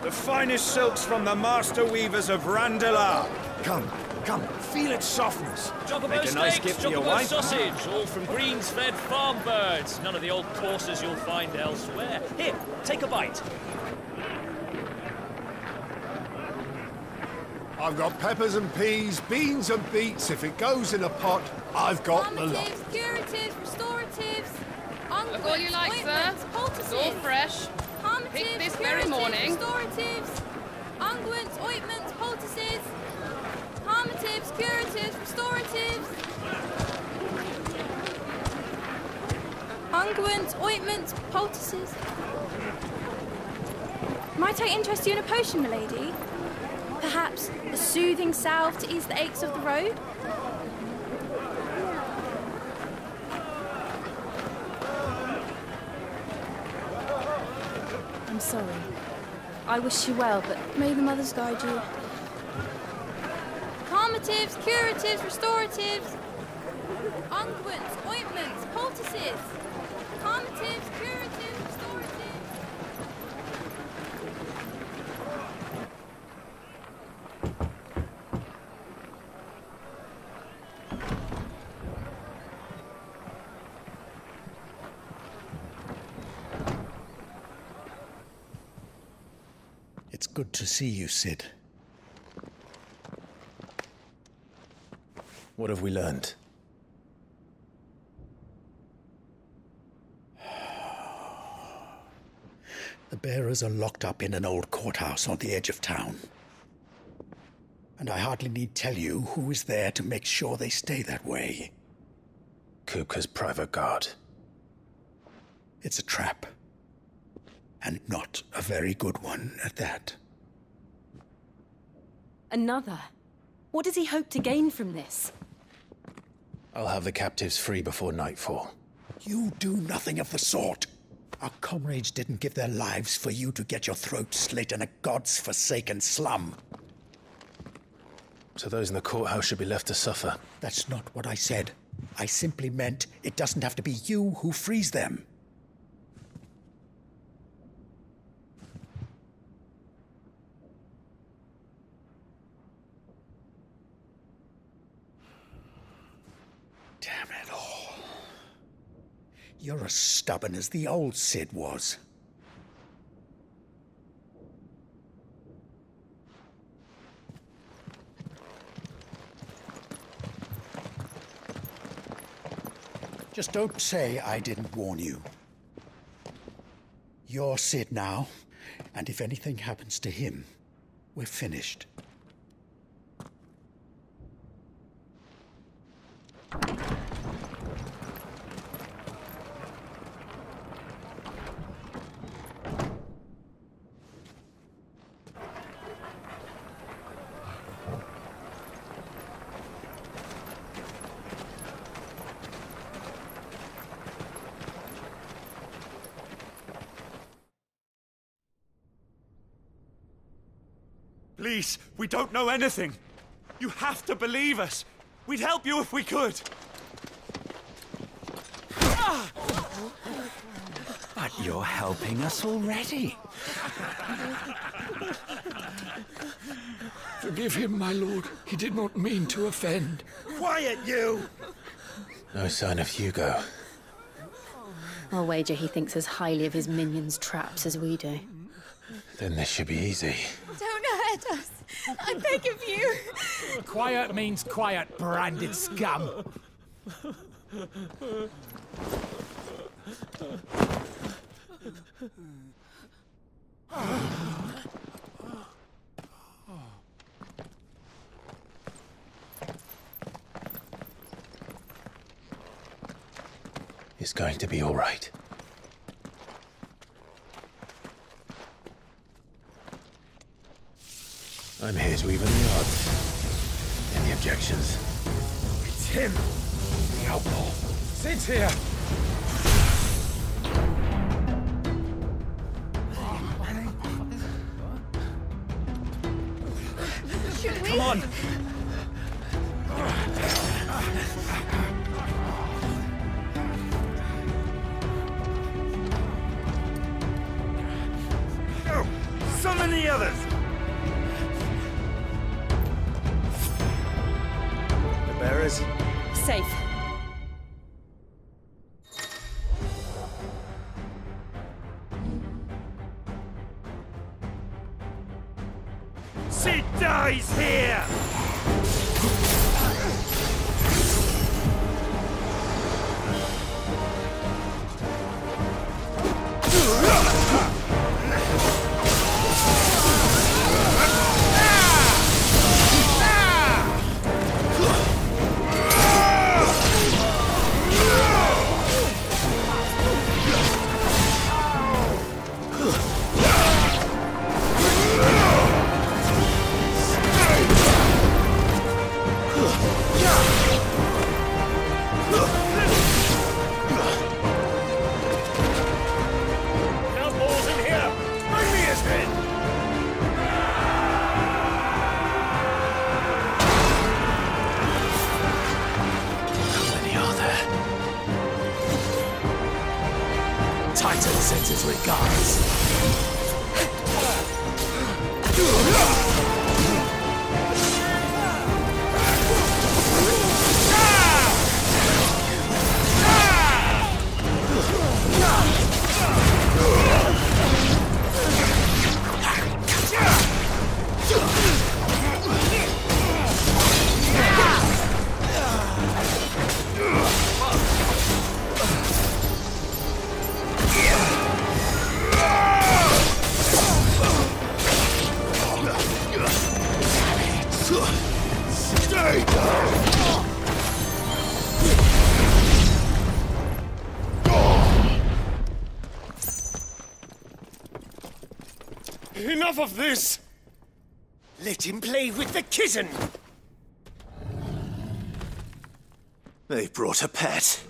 The finest silks from the master weavers of Randalar. Come, come, feel its softness. Chocobo Make a nice steaks, gift for your chocobo wife. sausage, all from greens-fed farm birds. None of the old courses you'll find elsewhere. Here, take a bite. I've got peppers and peas, beans and beets. If it goes in a pot, I've got the lot. Calmatives, curatives, restoratives, unguents, all you like, sir. ointments, poultices. It's all fresh. Calmatives, Picked this very curatives, morning. Restoratives, unguents, ointments, poultices. Calmatives, curatives, restoratives. Unguents, ointments, poultices. Might I interest you in a potion, milady? Perhaps a soothing salve to ease the aches of the road? I'm sorry. I wish you well, but may the mothers guide you. Calmatives, curatives, restoratives. Unguents, ointments, poultices. Calmatives, curatives, restoratives. It's good to see you, Sid. What have we learned? The bearers are locked up in an old courthouse on the edge of town. And I hardly need tell you who is there to make sure they stay that way. Kupka's private guard. It's a trap. And not a very good one at that. Another? What does he hope to gain from this? I'll have the captives free before nightfall. You do nothing of the sort. Our comrades didn't give their lives for you to get your throat slit in a god's forsaken slum. So those in the courthouse should be left to suffer. That's not what I said. I simply meant it doesn't have to be you who frees them. Damn it all. You're as stubborn as the old Sid was. Just don't say I didn't warn you. You're Sid now, and if anything happens to him, we're finished. Please, we don't know anything. You have to believe us. We'd help you if we could. But you're helping us already. Forgive him, my lord. He did not mean to offend. Quiet, you! No sign of Hugo. I'll wager he thinks as highly of his minions' traps as we do. Then this should be easy. Don't hurt us. I beg of you. Quiet means quiet, branded scum. It's going to be all right. I'm here to even the odds. Any objections? It's him, the outlaw. Sid's here. Come on! Summon the others! The bearers? Safe. She dies here! Titan sends his regards. Enough of this! Let him play with the kitten! They brought a pet.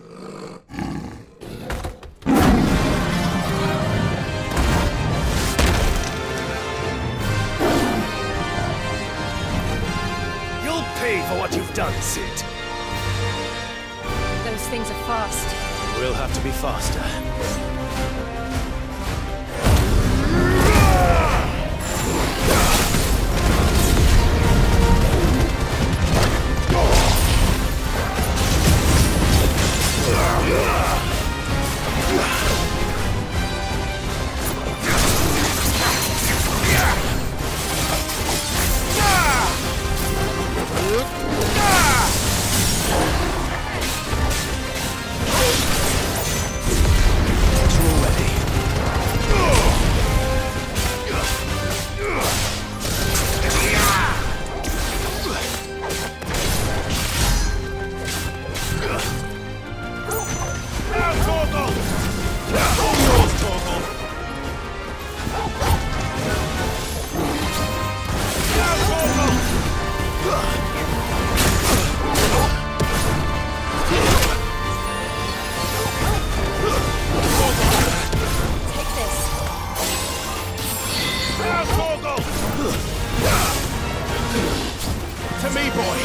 You'll pay for what you've done, Sid. Those things are fast. We'll have to be faster. To me, boy!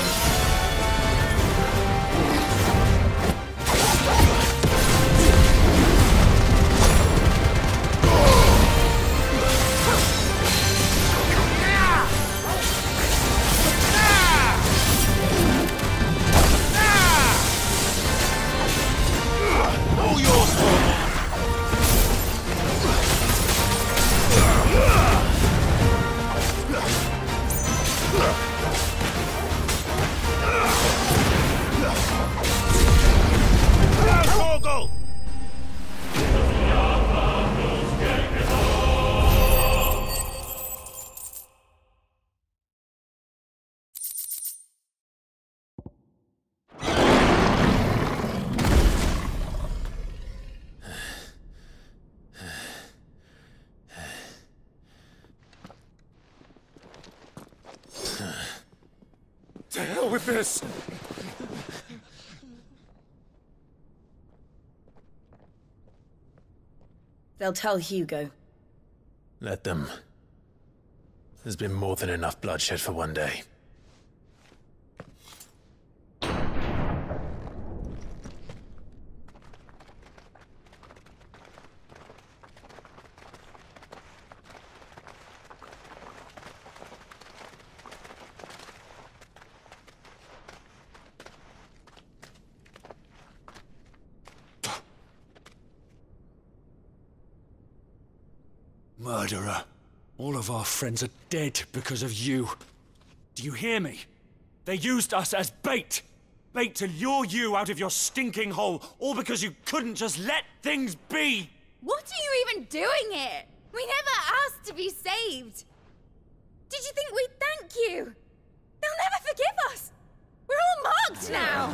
To hell with this! They'll tell Hugo. Let them. There's been more than enough bloodshed for one day. Murderer. All of our friends are dead because of you. Do you hear me? They used us as bait. Bait to lure you out of your stinking hole, all because you couldn't just let things be. What are you even doing here? We never asked to be saved. Did you think we'd thank you? They'll never forgive us. We're all marked now.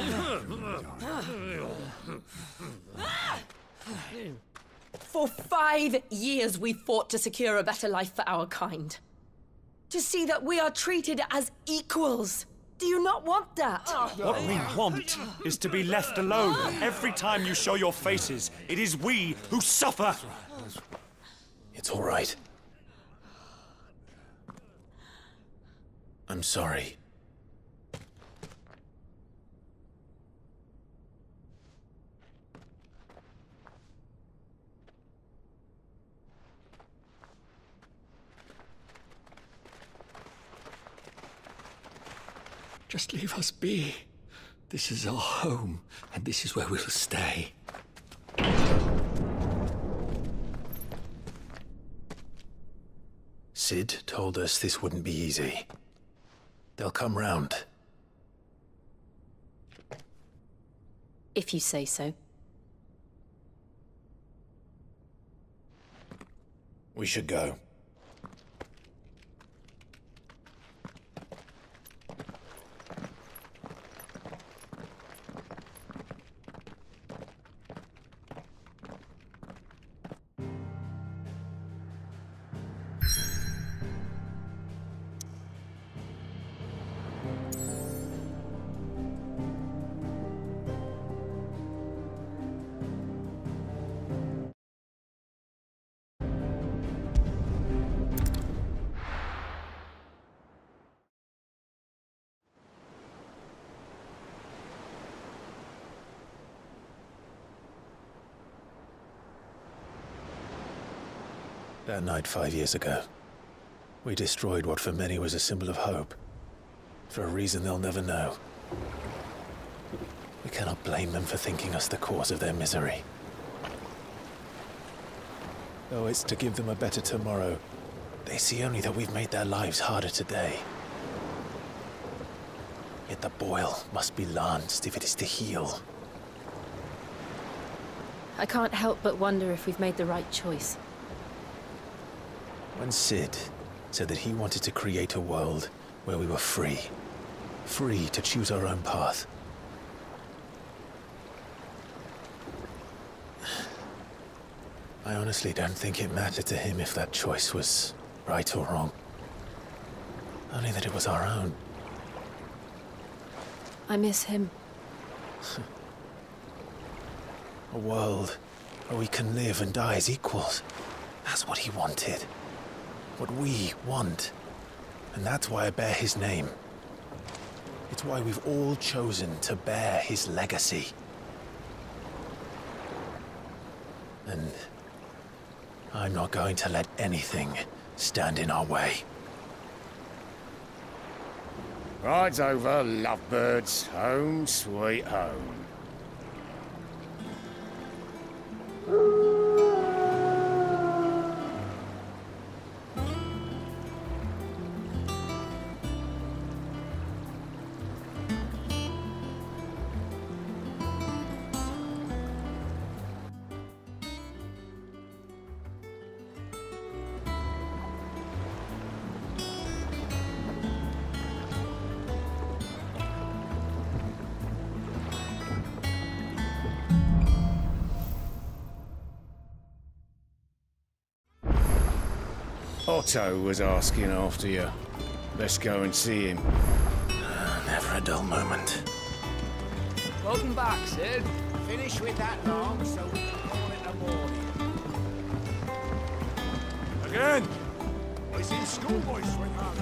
For 5 years we fought to secure a better life for our kind. To see that we are treated as equals. Do you not want that? What we want is to be left alone. Every time you show your faces, it is we who suffer. It's all right. I'm sorry. Just leave us be. This is our home, and this is where we'll stay. Sid told us this wouldn't be easy. They'll come round. If you say so. We should go. That night 5 years ago, we destroyed what for many was a symbol of hope. For a reason they'll never know. We cannot blame them for thinking us the cause of their misery. Though it's to give them a better tomorrow, they see only that we've made their lives harder today. Yet the boil must be lanced if it is to heal. I can't help but wonder if we've made the right choice. When Sid said that he wanted to create a world where we were free. Free to choose our own path. I honestly don't think it mattered to him if that choice was right or wrong. Only that it was our own. I miss him. A world where we can live and die as equals. That's what he wanted. What we want. And that's why I bear his name. It's why we've all chosen to bear his legacy. And I'm not going to let anything stand in our way. Ride's over, lovebirds. Home sweet home. Otto was asking after you. Let's go and see him. Never a dull moment. Welcome back, Sid. Finish with that long so we can call it a morning. Again! It's in schoolboy sweetheart.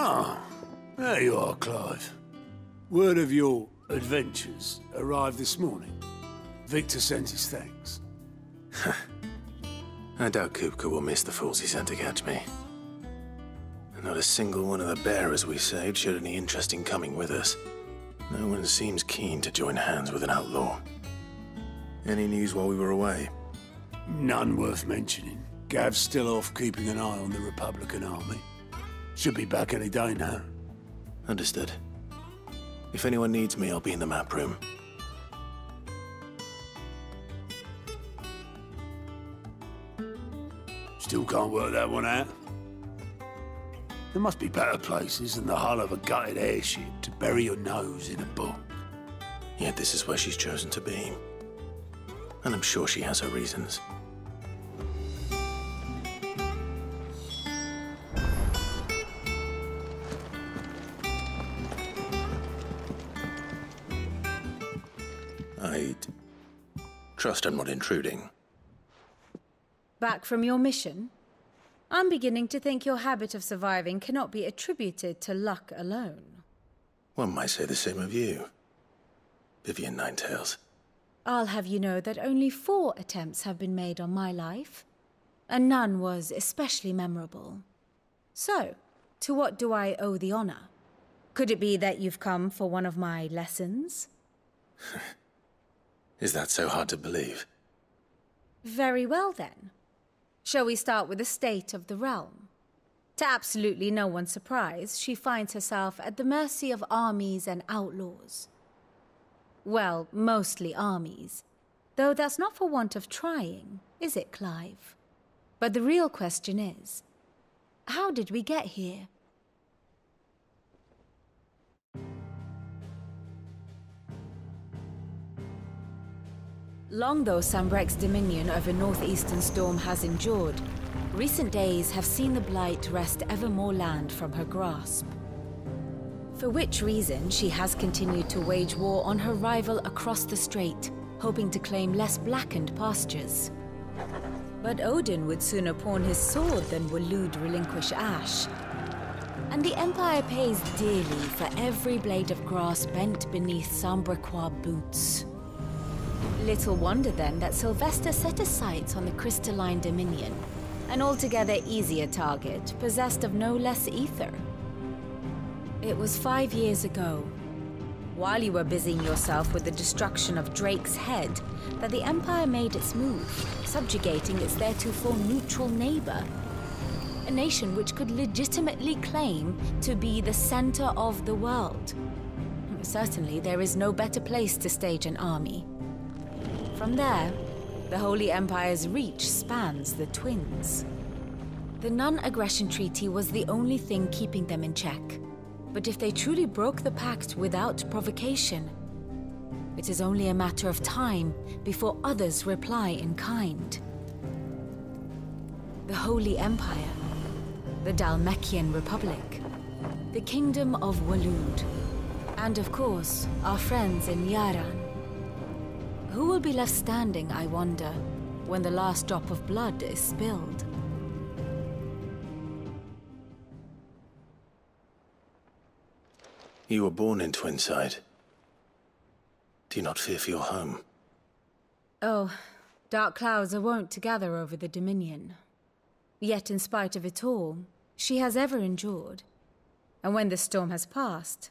Ah, there you are, Clive. Word of your adventures arrived this morning. Victor sent his thanks. I doubt Kupka will miss the fools he sent to catch me. And not a single one of the bearers we saved showed any interest in coming with us. No one seems keen to join hands with an outlaw. Any news while we were away? None worth mentioning. Gav's still off keeping an eye on the Republican army. Should be back any day now. Understood. If anyone needs me, I'll be in the map room. Still can't work that one out. There must be better places than the hull of a gutted airship to bury your nose in a book. Yet this is where she's chosen to be. And I'm sure she has her reasons. I'd trust I'm not intruding. Back from your mission? I'm beginning to think your habit of surviving cannot be attributed to luck alone. One might say the same of you, Vivian Ninetails. I'll have you know that only 4 attempts have been made on my life, and none was especially memorable. So, to what do I owe the honor? Could it be that you've come for one of my lessons? Is that so hard to believe? Very well, then. Shall we start with the state of the realm? To absolutely no one's surprise, she finds herself at the mercy of armies and outlaws. Well, mostly armies. Though that's not for want of trying, is it, Clive? But the real question is, how did we get here? Long though Sambrek's dominion over northeastern Storm has endured, recent days have seen the Blight wrest ever more land from her grasp. For which reason she has continued to wage war on her rival across the strait, hoping to claim less blackened pastures. But Odin would sooner pawn his sword than Waloed relinquish Ash. And the Empire pays dearly for every blade of grass bent beneath Sambrequois boots. Little wonder then that Sylvester set his sights on the crystalline dominion, an altogether easier target, possessed of no less ether. It was 5 years ago, while you were busying yourself with the destruction of Drake's head, that the Empire made its move, subjugating its theretofore neutral neighbor. A nation which could legitimately claim to be the center of the world. Certainly, there is no better place to stage an army. From there, the Holy Empire's reach spans the Twins. The non-aggression treaty was the only thing keeping them in check. But if they truly broke the pact without provocation, it is only a matter of time before others reply in kind. The Holy Empire, the Dhalmekian Republic, the Kingdom of Waloed, and of course, our friends in Yaran. Who will be left standing, I wonder, when the last drop of blood is spilled? You were born in Twinside. Do you not fear for your home? Oh, dark clouds are wont to gather over the Dominion. Yet in spite of it all, she has ever endured. And when the storm has passed,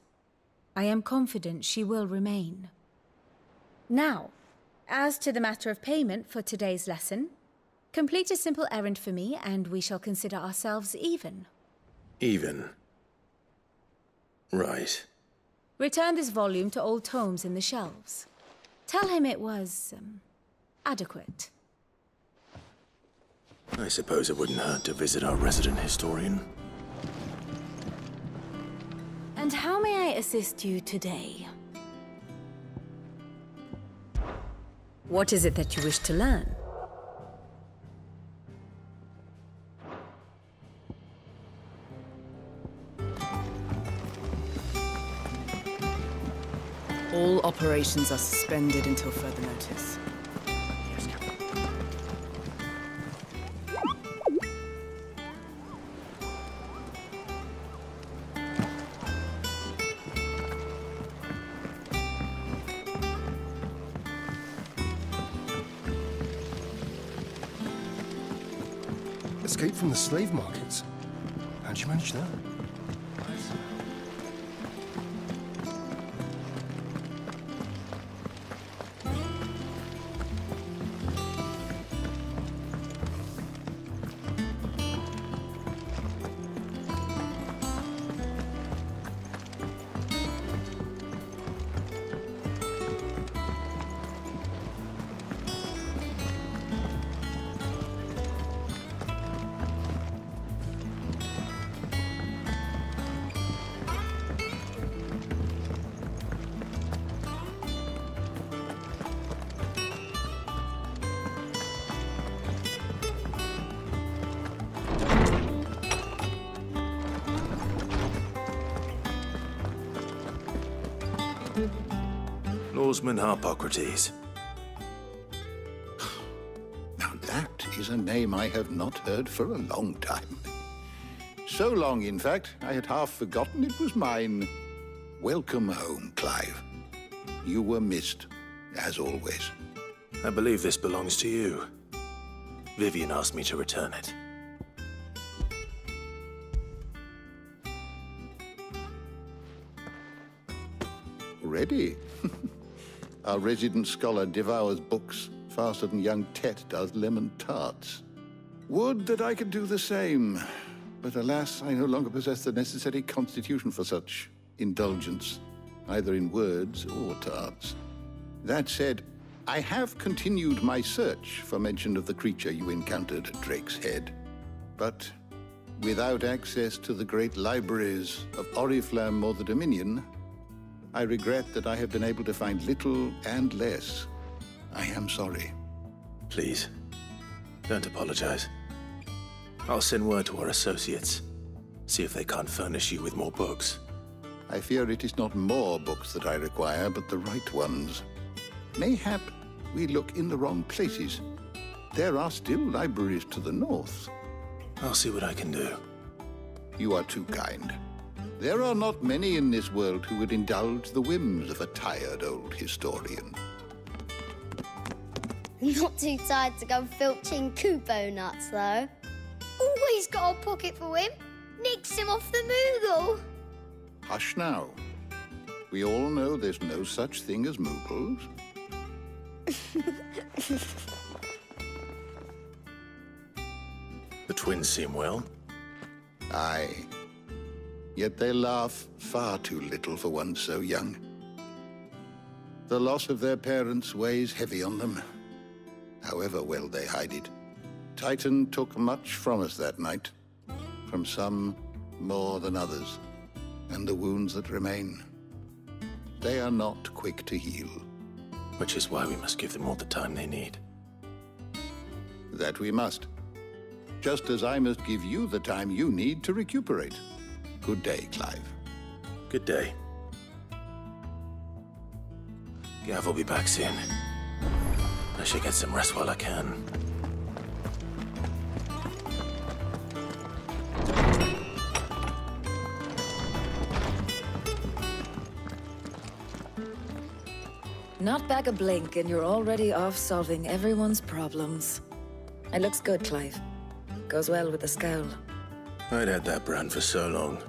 I am confident she will remain. Now, as to the matter of payment for today's lesson, complete a simple errand for me and we shall consider ourselves even. Even? Right. Return this volume to old tomes in the shelves. Tell him it was, adequate. I suppose it wouldn't hurt to visit our resident historian. And how may I assist you today? What is it that you wish to learn? All operations are suspended until further notice. Yes, Captain. Escaped from the slave markets. How'd you manage that? Lawsman Harpocrates. Now that is a name I have not heard for a long time. So long, in fact, I had half forgotten it was mine. Welcome home, Clive. You were missed, as always. I believe this belongs to you. Vivian asked me to return it. Ready? Our resident scholar devours books faster than young Tet does lemon tarts. Would that I could do the same, but alas, I no longer possess the necessary constitution for such indulgence, either in words or tarts. That said, I have continued my search for mention of the creature you encountered at Drake's Head, but without access to the great libraries of Oriflamme or the Dominion, I regret that I have been able to find little and less. I am sorry. Please, don't apologize. I'll send word to our associates. See if they can't furnish you with more books. I fear it is not more books that I require, but the right ones. Mayhap we look in the wrong places. There are still libraries to the north. I'll see what I can do. You are too kind. There are not many in this world who would indulge the whims of a tired old historian. Not too tired to go filching Kupo nuts, though. Always got a pocket for him. Nicks him off the Moogle. Hush now. We all know there's no such thing as Moogles. The twins seem well. Aye. Yet they laugh far too little for one so young. The loss of their parents weighs heavy on them, however well they hide it. Titan took much from us that night, from some more than others, and the wounds that remain, they are not quick to heal. Which is why we must give them all the time they need. That we must. Just as I must give you the time you need to recuperate. Good day, Clive. Good day. Gav will be back soon. I should get some rest while I can. Not back a blink and you're already off solving everyone's problems. It looks good, Clive. Goes well with the scowl. I'd had that brand for so long.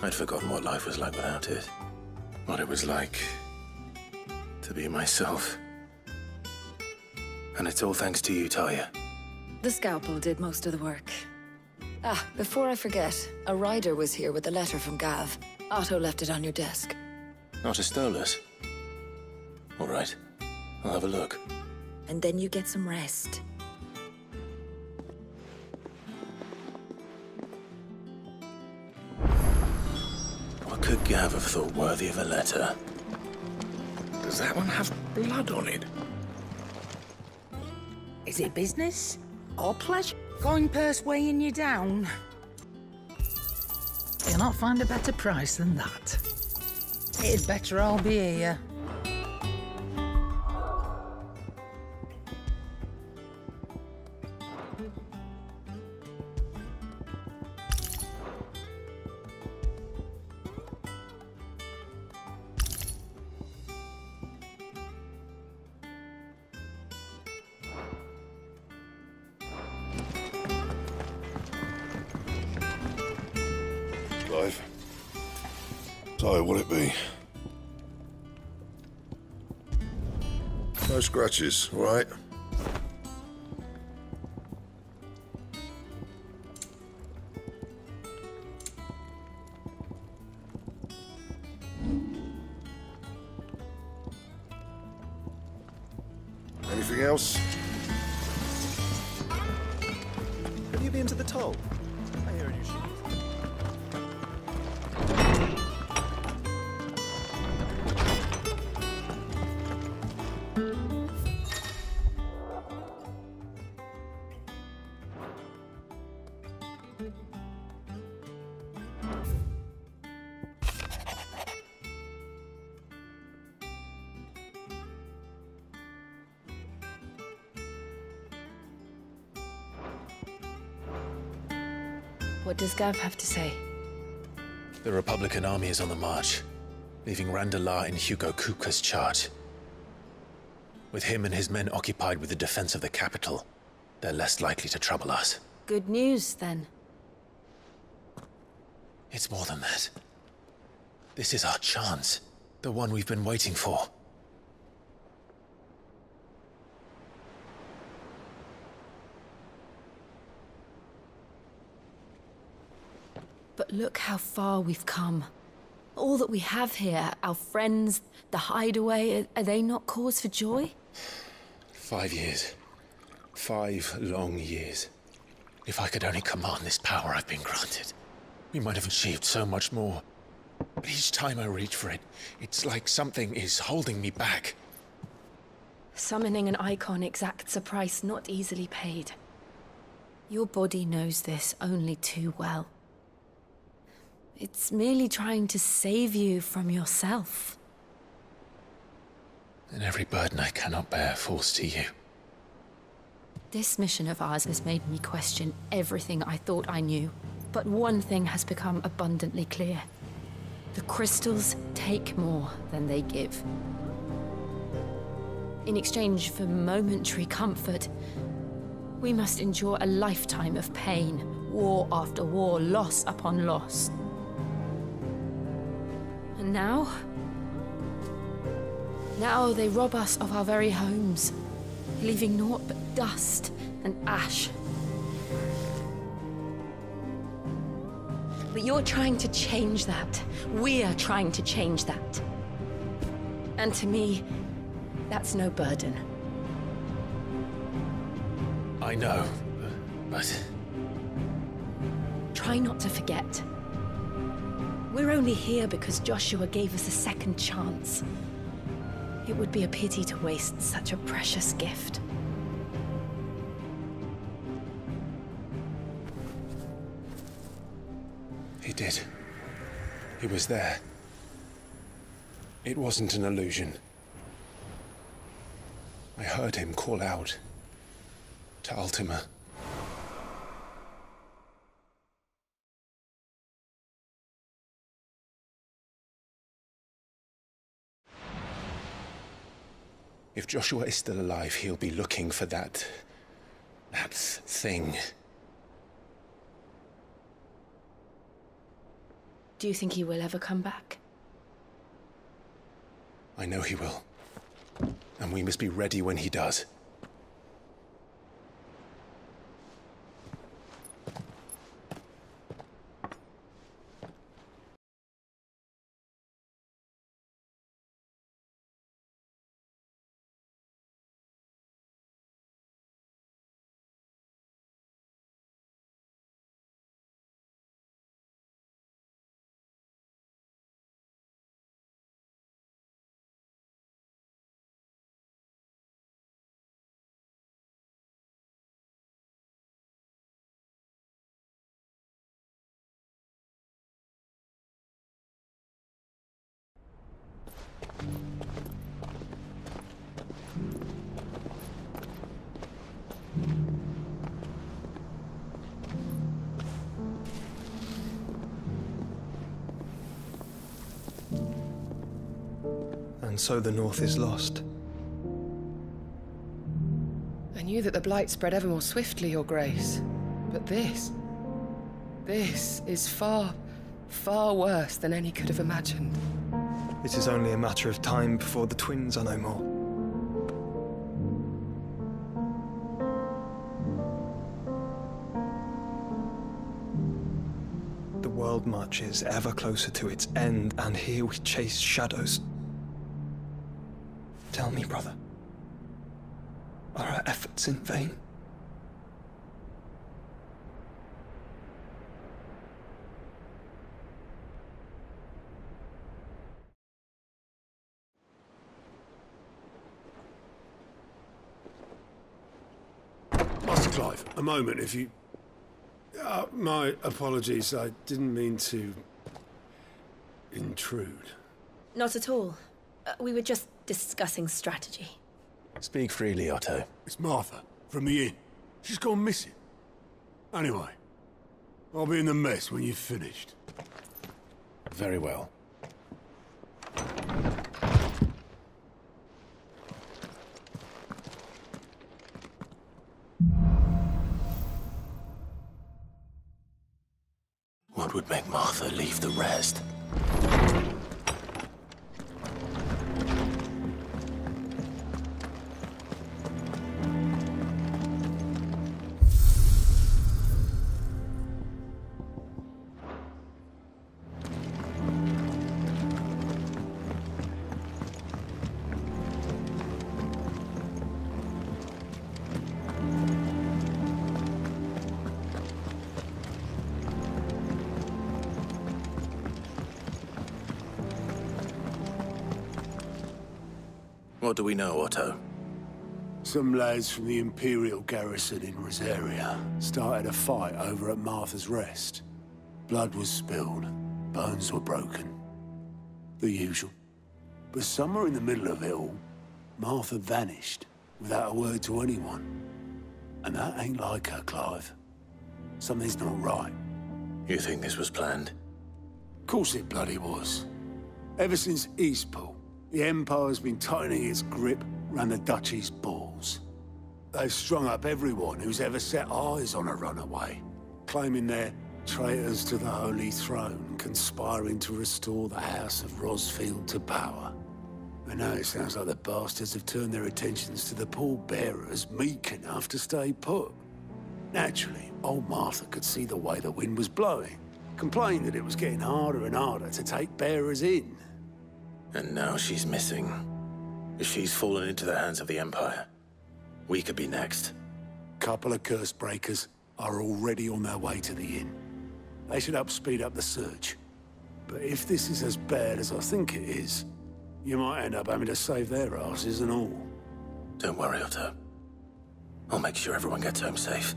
I'd forgotten what life was like without it. What it was like to be myself. And it's all thanks to you, Talia. The scalpel did most of the work. Ah, before I forget, a rider was here with a letter from Gav. Otto left it on your desk. Otto stole us. All right, I'll have a look. And then you get some rest. What could Gav have thought worthy of a letter? Does that one have blood on it? Is it business or pleasure? Coin purse weighing you down? You'll not find a better price than that. It'd better all be here. Clive. So, what'll it be? No scratches, all right? Anything else? Have you been to the toll? I hear you should. What does Gav have to say? The Republican army is on the march, leaving Randalar in Hugo Kuka's charge. With him and his men occupied with the defense of the capital, they're less likely to trouble us. Good news, then. It's more than that. This is our chance. The one we've been waiting for. But look how far we've come. All that we have here, our friends, the hideaway, are they not cause for joy? 5 years. 5 long years. If I could only command this power I've been granted, we might have achieved so much more. But each time I reach for it, it's like something is holding me back. Summoning an icon exacts a price not easily paid. Your body knows this only too well. It's merely trying to save you from yourself. And every burden I cannot bear falls to you. This mission of ours has made me question everything I thought I knew. But one thing has become abundantly clear. The crystals take more than they give. In exchange for momentary comfort, we must endure a lifetime of pain, war after war, loss upon loss. And now they rob us of our very homes, leaving naught but dust and ash. But you're trying to change that. We're trying to change that. And to me, that's no burden. I know, but... Try not to forget. We're only here because Joshua gave us a second chance. It would be a pity to waste such a precious gift. He did. He was there. It wasn't an illusion. I heard him call out to Ultima. If Joshua is still alive, he'll be looking for that thing. Do you think he will ever come back? I know he will. And we must be ready when he does. And so the North is lost. I knew that the Blight spread ever more swiftly, Your Grace. But this is far, Far worse than any could have imagined. It is only a matter of time before the twins are no more. The world marches ever closer to its end, and here we chase shadows. Tell me, brother, are our efforts in vain? Master Clive, a moment, if you... my apologies, I didn't mean to... intrude. Not at all. We were just discussing strategy. Speak freely, Otto. It's Martha, from the inn. She's gone missing. Anyway, I'll be in the mess when you've finished. Very well. What would make Martha leave the rest? What do we know, Otto? Some lads from the Imperial garrison in Rosaria started a fight over at Martha's Rest. Blood was spilled, bones were broken. The usual. But somewhere in the middle of it all, Martha vanished without a word to anyone. And that ain't like her, Clive. Something's not right. You think this was planned? Of course it bloody was. Ever since Eastpool, the Empire's been tightening its grip round the Duchy's balls. They've strung up everyone who's ever set eyes on a runaway, claiming they're traitors to the Holy Throne, conspiring to restore the House of Rosfield to power. And now it sounds like the bastards have turned their attentions to the pallbearers meek enough to stay put. Naturally, old Martha could see the way the wind was blowing, complained that it was getting harder and harder to take bearers in. And now she's missing. If she's fallen into the hands of the Empire, we could be next. Couple of curse breakers are already on their way to the inn. They should help speed up the search. But if this is as bad as I think it is, you might end up having to save their asses and all. Don't worry, Otto. I'll make sure everyone gets home safe.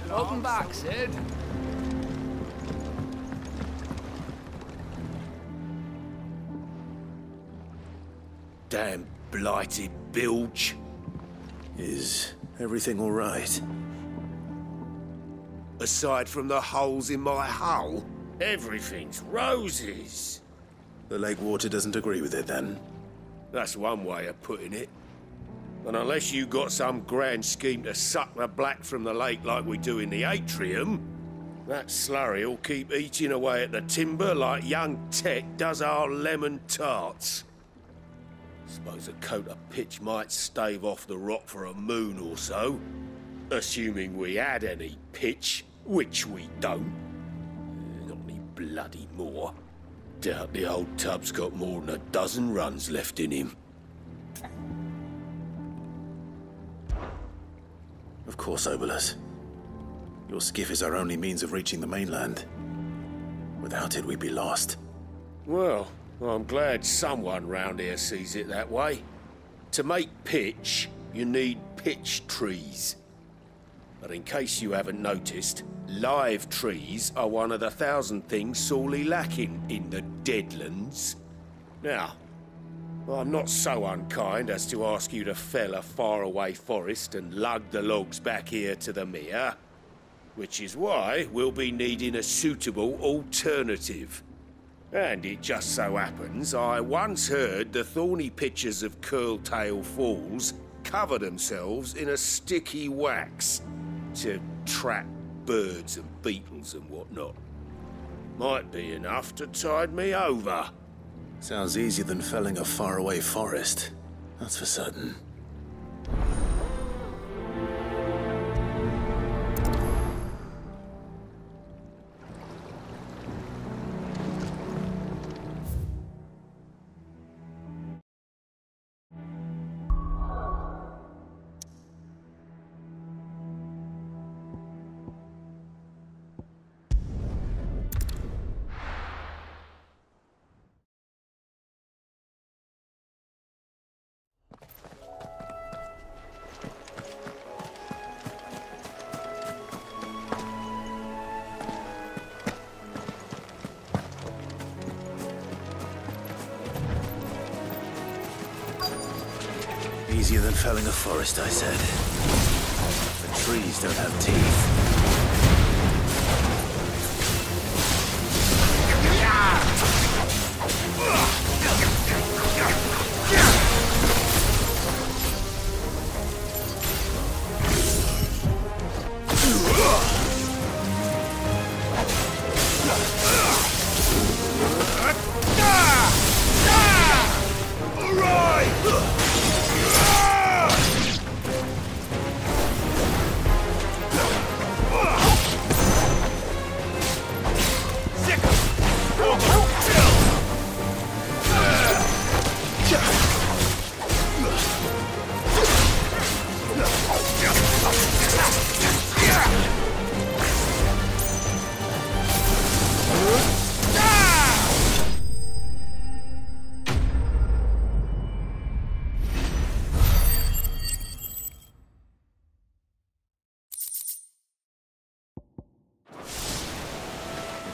Welcome back, Sid. Damn blighted bilge. Is everything all right? Aside from the holes in my hull, everything's roses. The lake water doesn't agree with it, then? That's one way of putting it. And unless you got some grand scheme to suck the black from the lake like we do in the atrium, that slurry'll keep eating away at the timber like young Tech does our lemon tarts. Suppose a coat of pitch might stave off the rot for a moon or so, assuming we had any pitch, which we don't. Not any bloody more. Doubt the old tub's got more than a dozen runs left in him. Of course, Obolus. Your skiff is our only means of reaching the mainland. Without it, we'd be lost. Well, Well, I'm glad someone round here sees it that way. To make pitch, you need pitch trees. But in case you haven't noticed, live trees are one of the 1,000 things sorely lacking in the Deadlands. Now, I'm not so unkind as to ask you to fell a faraway forest and lug the logs back here to the mere, which is why we'll be needing a suitable alternative. And it just so happens I once heard the thorny pitchers of Curltail Falls cover themselves in a sticky wax to trap birds and beetles and whatnot. Might be enough to tide me over. Sounds easier than felling a faraway forest. That's for certain. Easier than felling a forest, I said. The trees don't have teeth.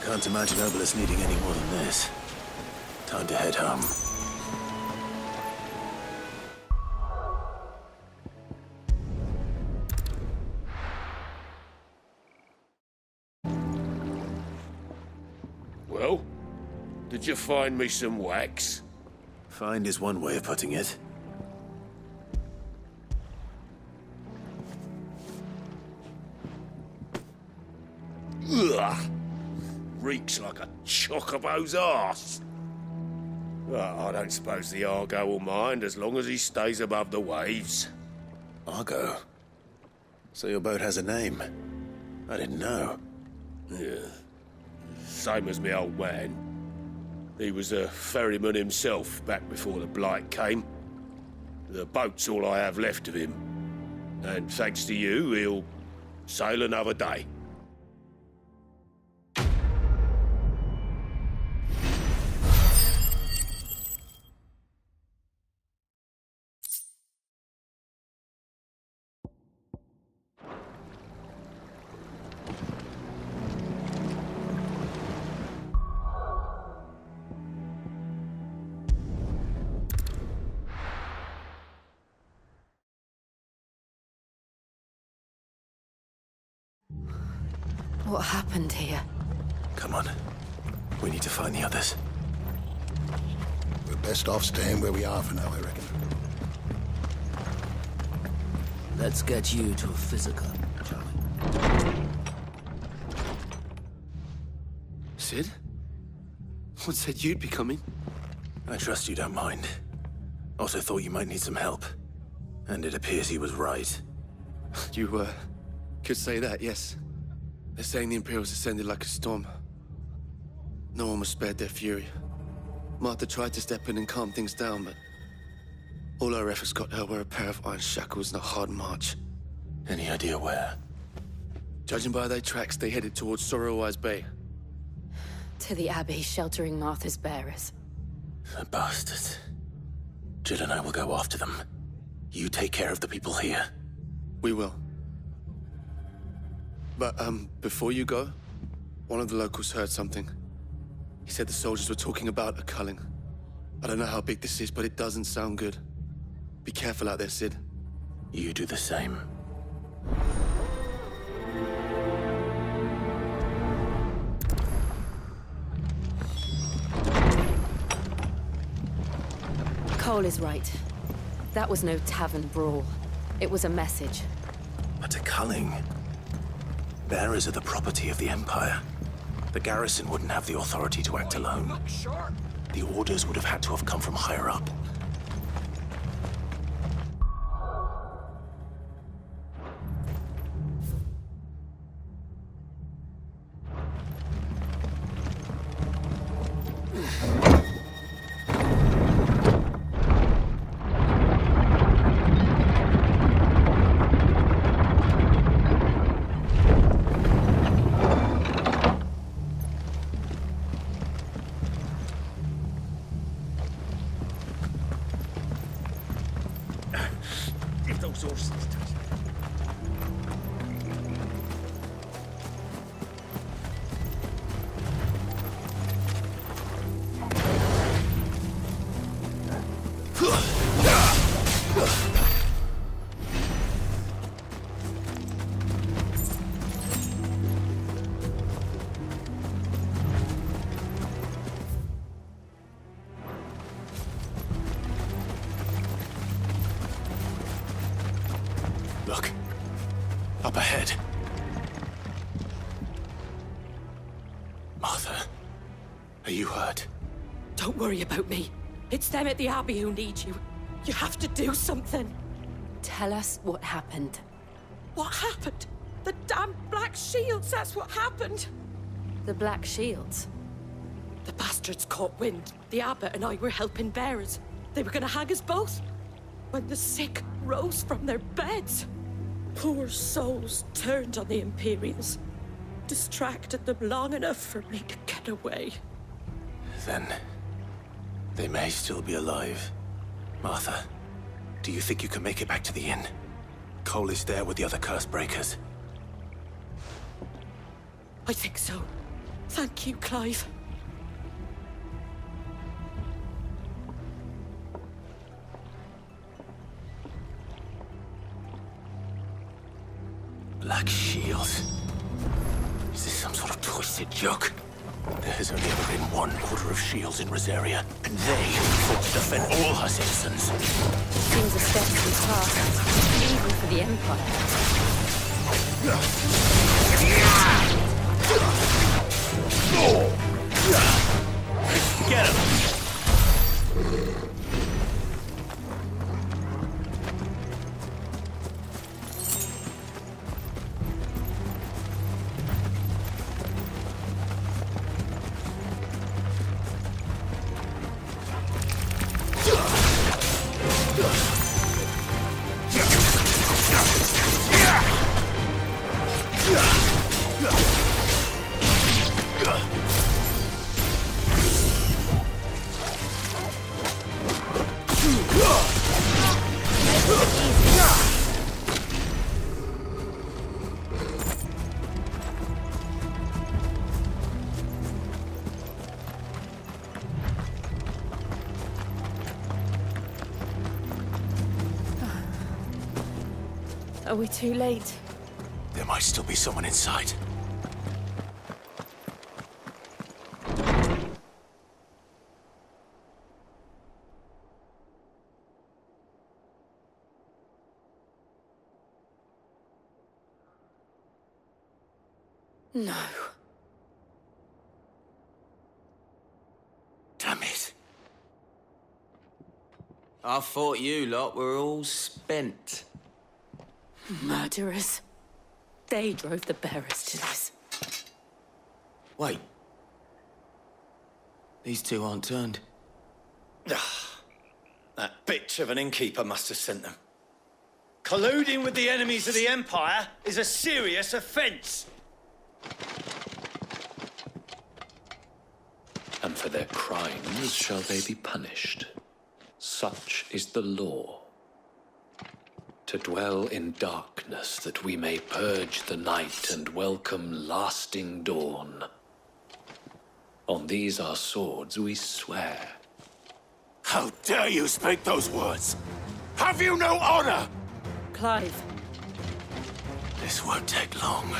Can't imagine Obelisk needing any more than this. Time to head home. Well, did you find me some wax? Find is one way of putting it. Ugh! Reeks like a chocobo's arse. Well, I don't suppose the Argo will mind as long as he stays above the waves. Argo? So your boat has a name? I didn't know. Yeah. Same as me old man. He was a ferryman himself back before the Blight came. The boat's all I have left of him. And thanks to you, he'll sail another day. What happened here? Come on. We need to find the others. We're best off staying where we are for now, I reckon. Let's get you to a physical, Charlie. Sid? What said you'd be coming? I trust you don't mind. Also thought you might need some help. And it appears he was right. You, could say that, yes. They're saying the Imperials ascended like a storm. No one was spared their fury. Martha tried to step in and calm things down, but all our efforts got her were a pair of iron shackles and a hard march. Any idea where? Judging by their tracks, they headed towards Sorrowwise Bay. To the Abbey, sheltering Martha's bearers. The bastards. Jill and I will go after them. You take care of the people here. We will. But, before you go, one of the locals heard something. He said the soldiers were talking about a culling. I don't know how big this is, but it doesn't sound good. Be careful out there, Sid. You do the same. Cole is right. That was no tavern brawl. It was a message. But a culling? Bearers are the property of the Empire. The garrison wouldn't have the authority to act alone. The orders would have had to have come from higher up. Look. Up ahead. Martha, are you hurt? Don't worry about me. It's them at the Abbey who need you. You have to do something. Tell us what happened. What happened? The damn Black Shields, that's what happened. The Black Shields? The bastards caught wind. The abbot and I were helping bearers. They were gonna hang us both. When the sick rose from their beds. Poor souls turned on the Imperials. Distracted them long enough for me to get away. Then, they may still be alive. Martha, do you think you can make it back to the inn? Cole is there with the other curse breakers. I think so. Thank you, Clive. Black Shields? Is this some sort of twisted joke? There has only ever been one Order of Shields in Rosaria, and they fought to defend all her citizens. Seems a step too far, even for the Empire. Get him! Are we too late? There might still be someone inside. No. Damn it. I thought you lot were all spent. Murderers. They drove the bearers to this. Wait. These two aren't turned. That bitch of an innkeeper must have sent them. Colluding with the enemies of the Empire is a serious offence. and for their crimes shall they be punished. Such is the law. To dwell in darkness that we may purge the night and welcome lasting dawn. On these our swords we swear. How dare you speak those words? Have you no honor? Clive. This won't take long.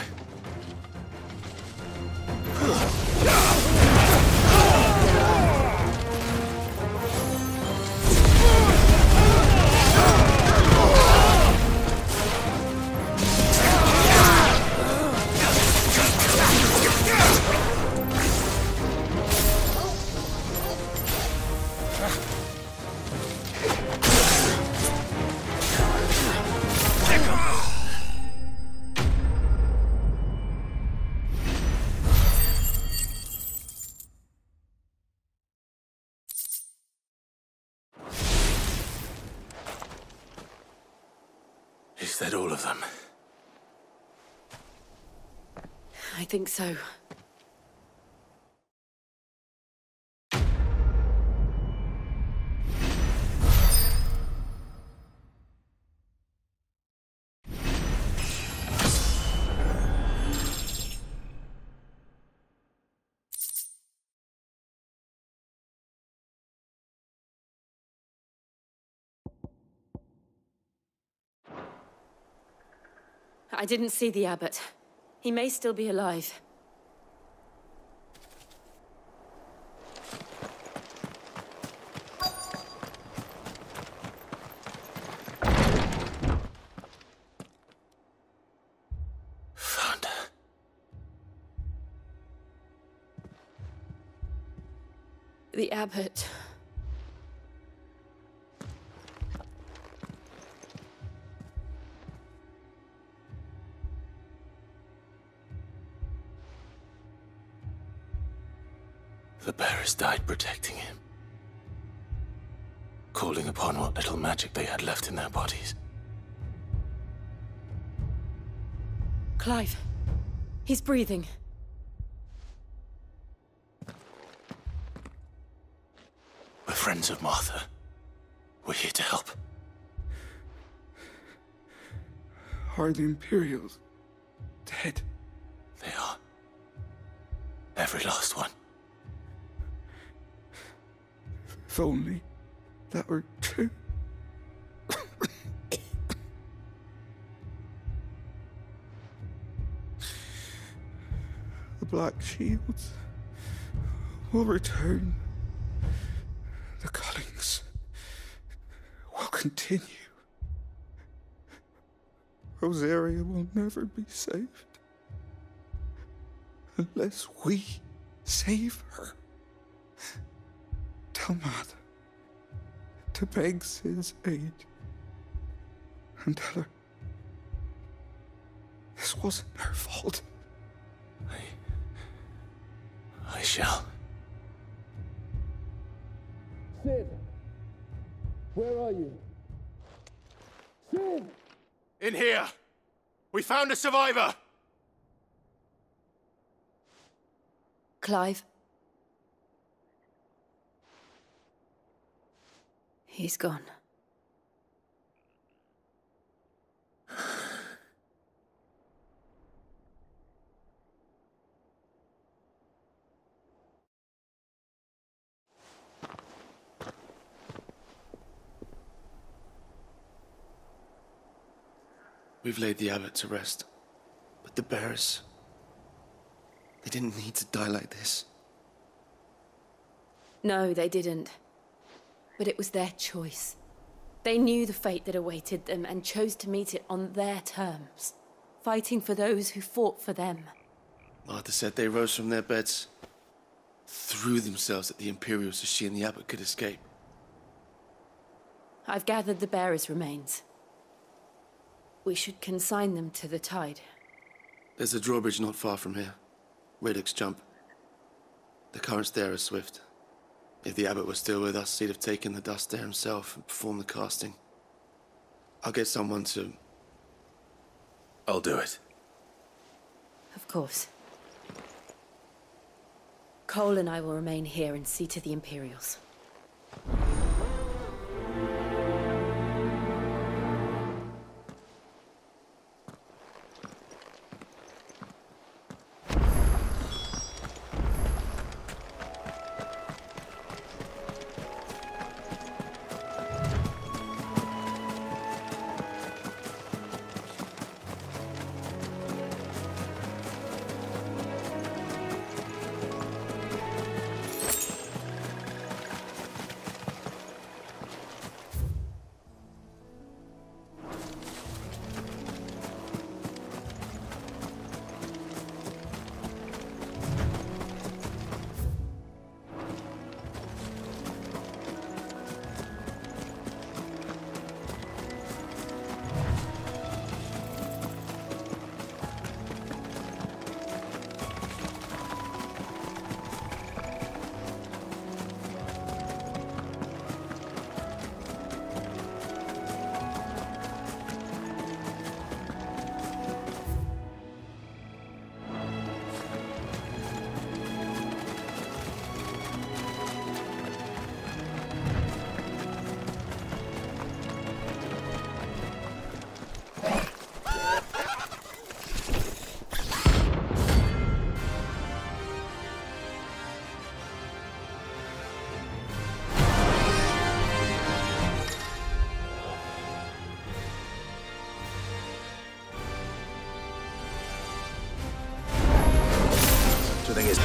Is that all of them? I think so. I didn't see the abbot. He may still be alive. Found her. The abbot. The bearers died protecting him. Calling upon what little magic they had left in their bodies. Clive. He's breathing. We're friends of Martha. We're here to help. Are the Imperials dead? They are. Every last one. If only that were true. The Black Shields will return. The cuttings will continue. Rosaria will never be saved unless we save her. Tell Martha to beg Sid's aid and tell her this wasn't her fault. I shall. Sid, where are you? Sid! In here! We found a survivor! Clive. He's gone. We've laid the abbot to rest. But the bearers... they didn't need to die like this. No, they didn't. But it was their choice. They knew the fate that awaited them and chose to meet it on their terms, fighting for those who fought for them. Martha said they rose from their beds, threw themselves at the Imperials so she and the abbot could escape. I've gathered the bearers' remains. We should consign them to the tide. There's a drawbridge not far from here. Radix Jump. The currents there are swift. If the abbot was still with us, he'd have taken the dust there himself and performed the casting. I'll get someone to... I'll do it. Of course. Cole and I will remain here and see to the Imperials. The thing is...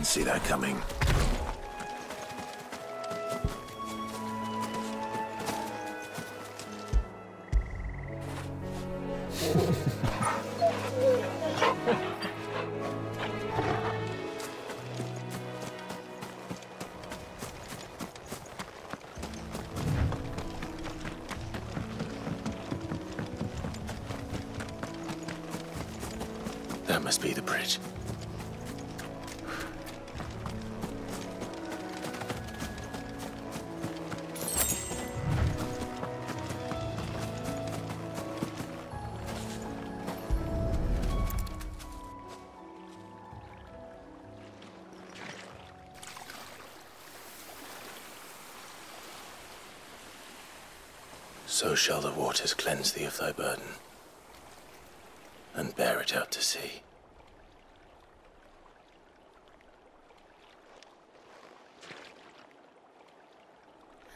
Didn't see that coming. That must be the bridge. So shall the waters cleanse thee of thy burden, and bear it out to sea.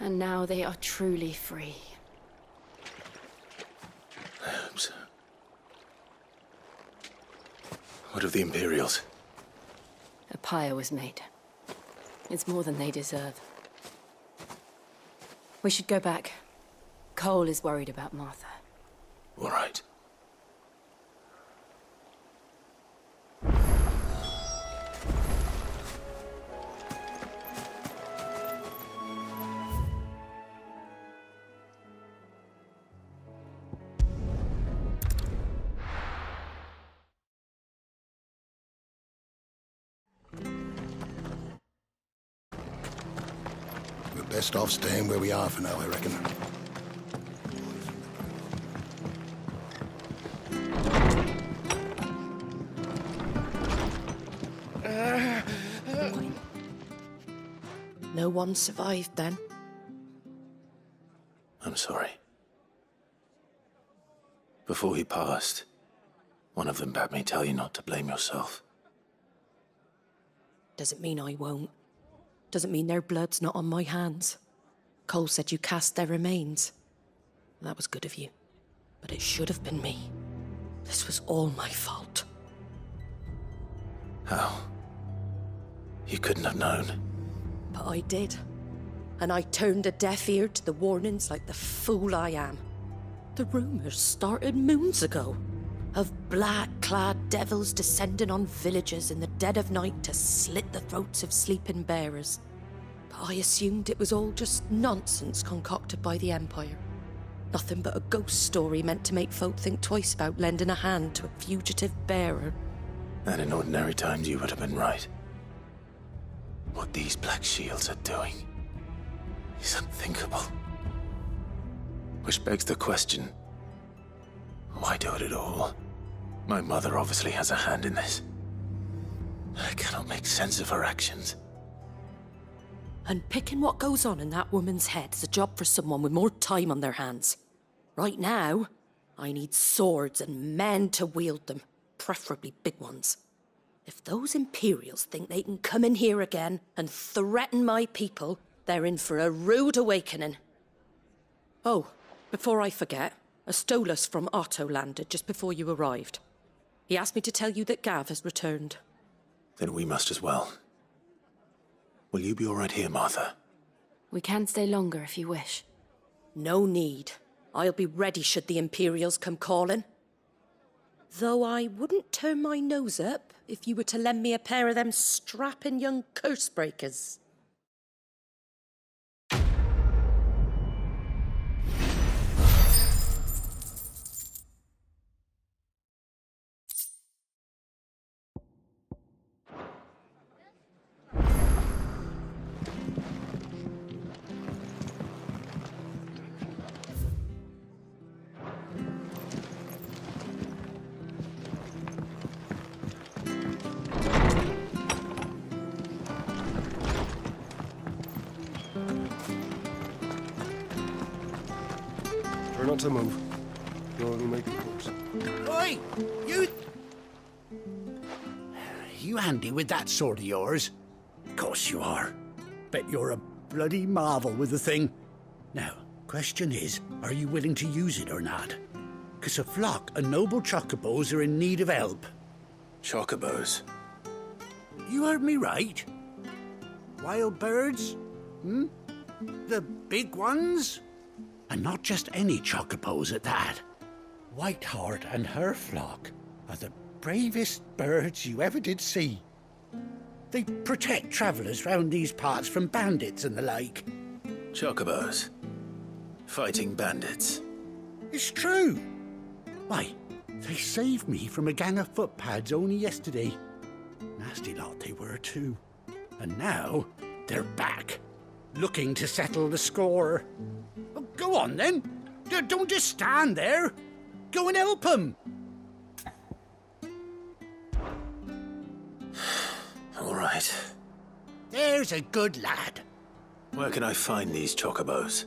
And now they are truly free. I hope so. What of the Imperials? A pyre was made. It's more than they deserve. We should go back. Cole is worried about Martha. All right. We're best off staying where we are for now, I reckon. No one survived then? I'm sorry. Before he passed, one of them bade me tell you not to blame yourself. Doesn't mean I won't. Doesn't mean their blood's not on my hands. Cole said you cast their remains. That was good of you. But it should have been me. This was all my fault. How? You couldn't have known. But I did. And I turned a deaf ear to the warnings like the fool I am. The rumours started moons ago. Of black-clad devils descending on villages in the dead of night to slit the throats of sleeping bearers. But I assumed it was all just nonsense concocted by the Empire. Nothing but a ghost story meant to make folk think twice about lending a hand to a fugitive bearer. And in ordinary times you would have been right. What these Black Shields are doing is unthinkable. Which begs the question, why do it at all? My mother obviously has a hand in this. I cannot make sense of her actions. And picking what goes on in that woman's head is a job for someone with more time on their hands. Right now, I need swords and men to wield them, preferably big ones. If those Imperials think they can come in here again and threaten my people, they're in for a rude awakening. Oh, before I forget, a Stolas from Otto landed just before you arrived. He asked me to tell you that Gav has returned. Then we must as well. Will you be all right here, Martha? We can stay longer if you wish. No need. I'll be ready should the Imperials come calling. Though I wouldn't turn my nose up if you were to lend me a pair of them strapping young curse-breakers. Try not to move. No, it'll make it close. Oi! You handy with that sword of yours? Course you are. Bet you're a bloody marvel with the thing. Now, question is, are you willing to use it or not? 'Cause a flock of noble chocobos are in need of help. Chocobos? You heard me right. Wild birds? Hmm? The big ones? And not just any chocobos at that. Whiteheart and her flock are the bravest birds you ever did see. They protect travellers round these parts from bandits and the like. Chocobos. Fighting bandits. It's true. Why, they saved me from a gang of footpads only yesterday. Nasty lot they were too. And now they're back, looking to settle the score. Well, go on then. Don't just stand there. Go and help them. All right. There's a good lad. Where can I find these chocobos?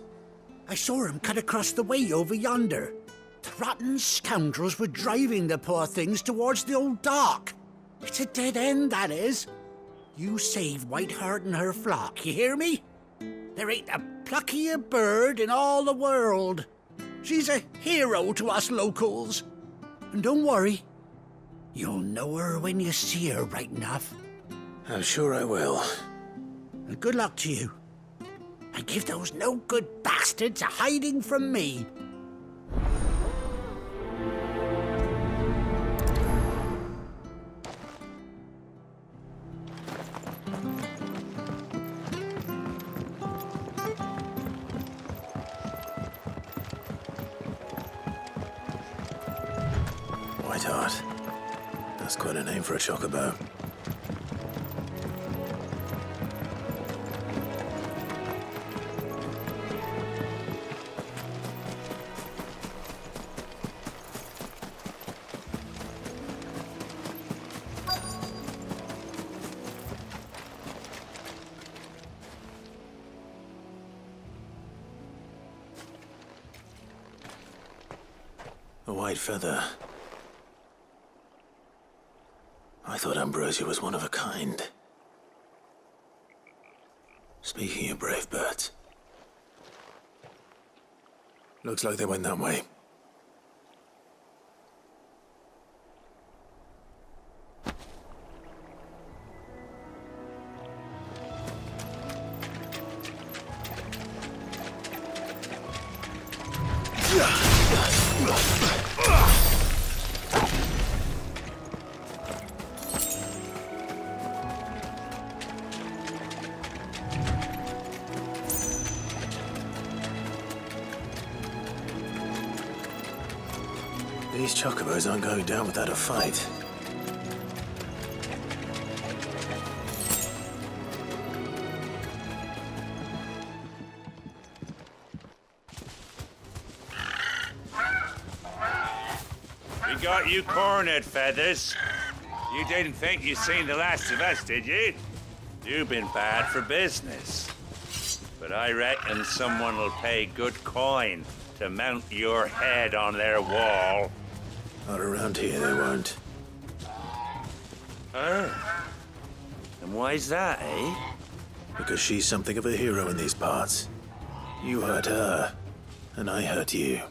I saw him cut across the way over yonder. The rotten scoundrels were driving the poor things towards the old dock. It's a dead end, that is. You save Whiteheart and her flock, you hear me? There ain't a pluckier bird in all the world. She's a hero to us locals. And don't worry, you'll know her when you see her right enough. I'm sure I will. And good luck to you. And give those no-good bastards a hiding from me. Whiteheart. That's quite a name for a chocobo. A white feather. I thought Ambrosia was one of a kind. Speaking of brave birds. Looks like they went that way. These chocobos aren't going down without a fight. We got you cornered, Feathers. You didn't think you'd seen the last of us, did you? You've been bad for business. But I reckon someone will pay good coin to mount your head on their wall. Not around here, they won't. Oh. And why's that, eh? Because she's something of a hero in these parts. You hurt her, and I hurt you.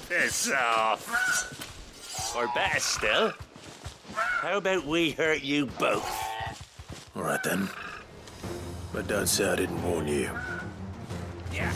Piss off. Or better still, how about we hurt you both? All right then. But don't say I didn't warn you. Yeah.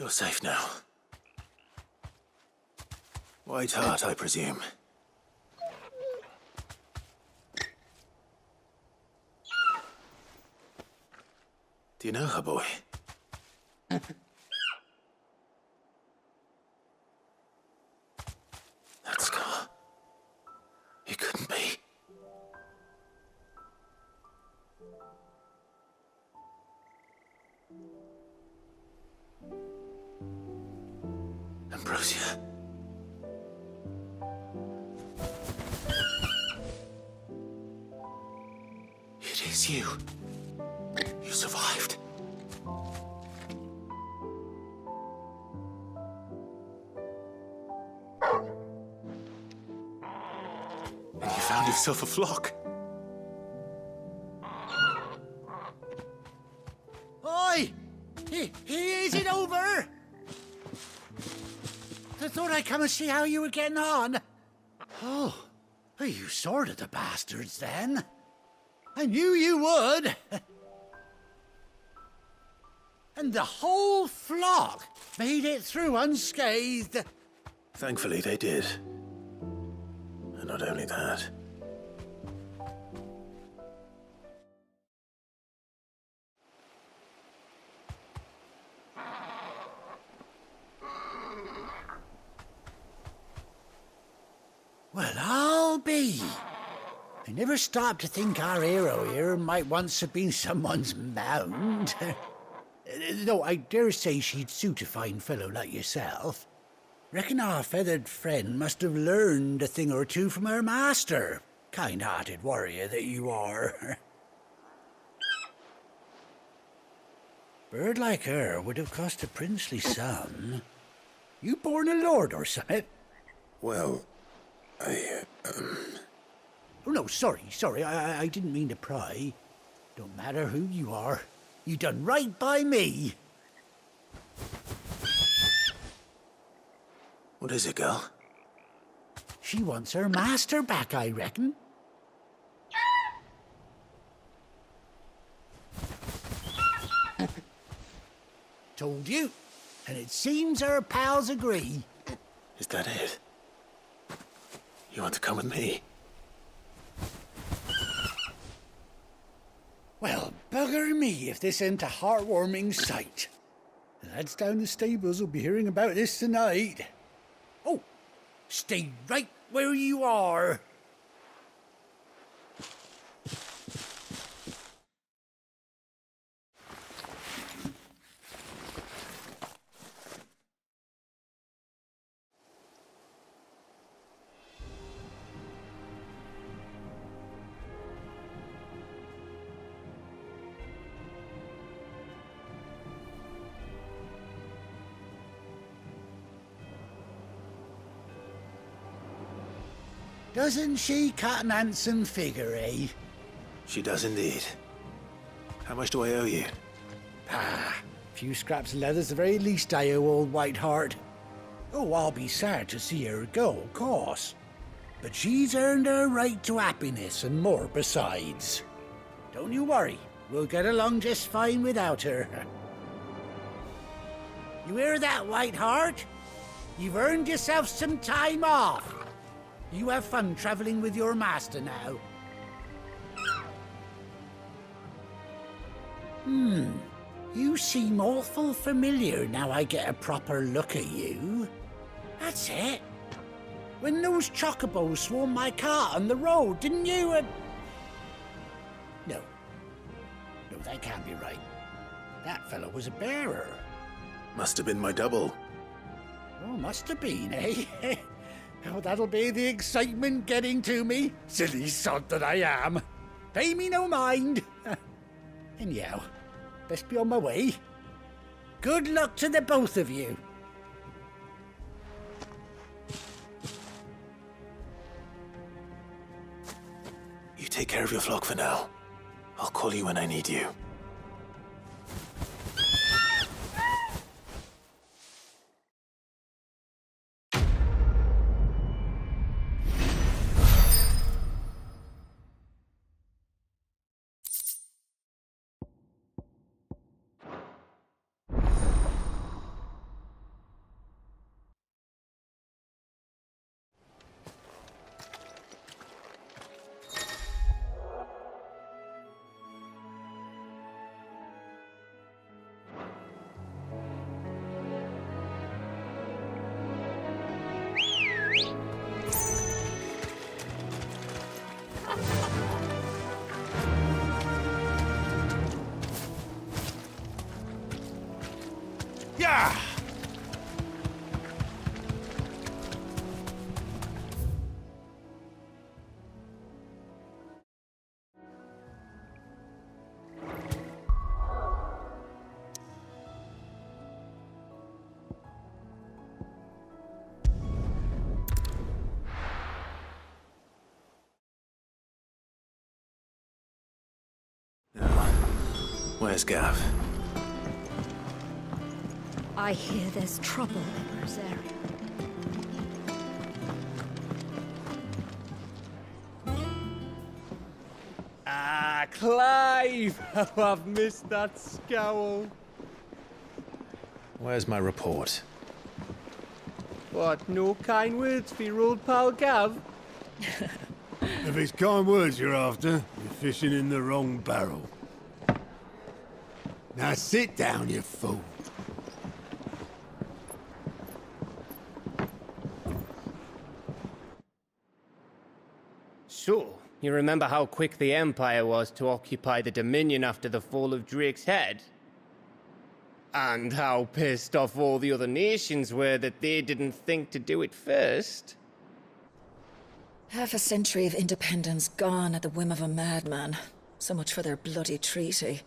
You're safe now. White Hart, I presume. Do you know her, boy? That scar. It couldn't be. Ambrosia. It is you. You survived. And you found yourself a flock. Oi! Is it over? I thought I'd come and see how you were getting on. Oh, you sorted the bastards then. I knew you would. And the whole flock made it through unscathed. Thankfully, they did. And not only that. Well, I'll be. I never stopped to think our hero here might once have been someone's mount. Though I dare say she'd suit a fine fellow like yourself. Reckon our feathered friend must have learned a thing or two from her master. Kind-hearted warrior that you are. Bird like her would have cost a princely sum. You born a lord or something? Well, Oh, no, sorry. I didn't mean to pry. Don't matter who you are. You done right by me. What is it, girl? She wants her master back, I reckon. Told you. And it seems her pals agree. Is that it? You want to come with me? Well, bugger me if this ain't a heartwarming sight. The lads down the stables will be hearing about this tonight. Oh, stay right where you are. Doesn't she cut an handsome figure, eh? She does indeed. How much do I owe you? A few scraps of leather's the very least I owe old White Hart. Oh, I'll be sad to see her go, of course. But she's earned her right to happiness and more besides. Don't you worry, we'll get along just fine without her. You hear that, White Hart? You've earned yourself some time off. You have fun traveling with your master now. You seem awful familiar now I get a proper look at you. That's it. When those chocobos swarmed my cart on the road, didn't you? No, that can't be right. That fellow was a bearer. Must have been my double. Oh, must have been, eh? Oh, that'll be the excitement getting to me. Silly sod that I am. Pay me no mind. Anyhow, best be on my way. Good luck to the both of you. You take care of your flock for now. I'll call you when I need you. Where's Gav? I hear there's trouble in Rosaria. Ah, Clive! How I've missed that scowl. Where's my report? What, no kind words for your old pal Gav? If it's kind words you're after, you're fishing in the wrong barrel. Now sit down, you fool. So, you remember how quick the Empire was to occupy the Dominion after the fall of Drake's head? And how pissed off all the other nations were that they didn't think to do it first? Half a century of independence gone at the whim of a madman. So much for their bloody treaty.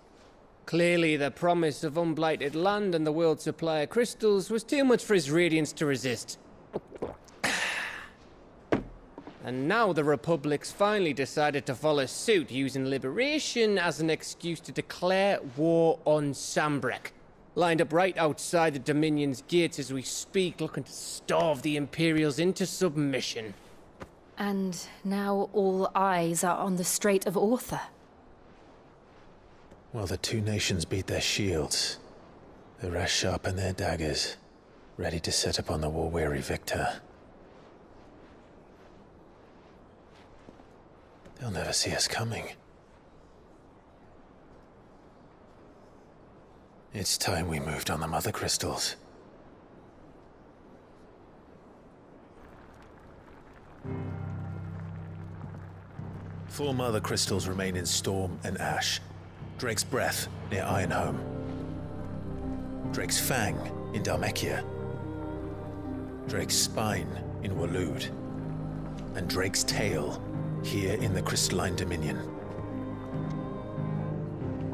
Clearly, the promise of unblighted land and the world's supply of crystals was too much for his radiance to resist. And now the Republic's finally decided to follow suit, using liberation as an excuse to declare war on Sambrek. Lined up right outside the Dominion's gates as we speak, looking to starve the Imperials into submission. And now all eyes are on the Strait of Author. Well, the two nations beat their shields. The rest sharpen their daggers, ready to set upon the war-weary victor. They'll never see us coming. It's time we moved on the Mother Crystals. Four Mother Crystals remain in Storm and Ash. Drake's Breath near Ironhome. Drake's Fang in Dhalmekia. Drake's Spine in Waloed. And Drake's Tail here in the Crystalline Dominion.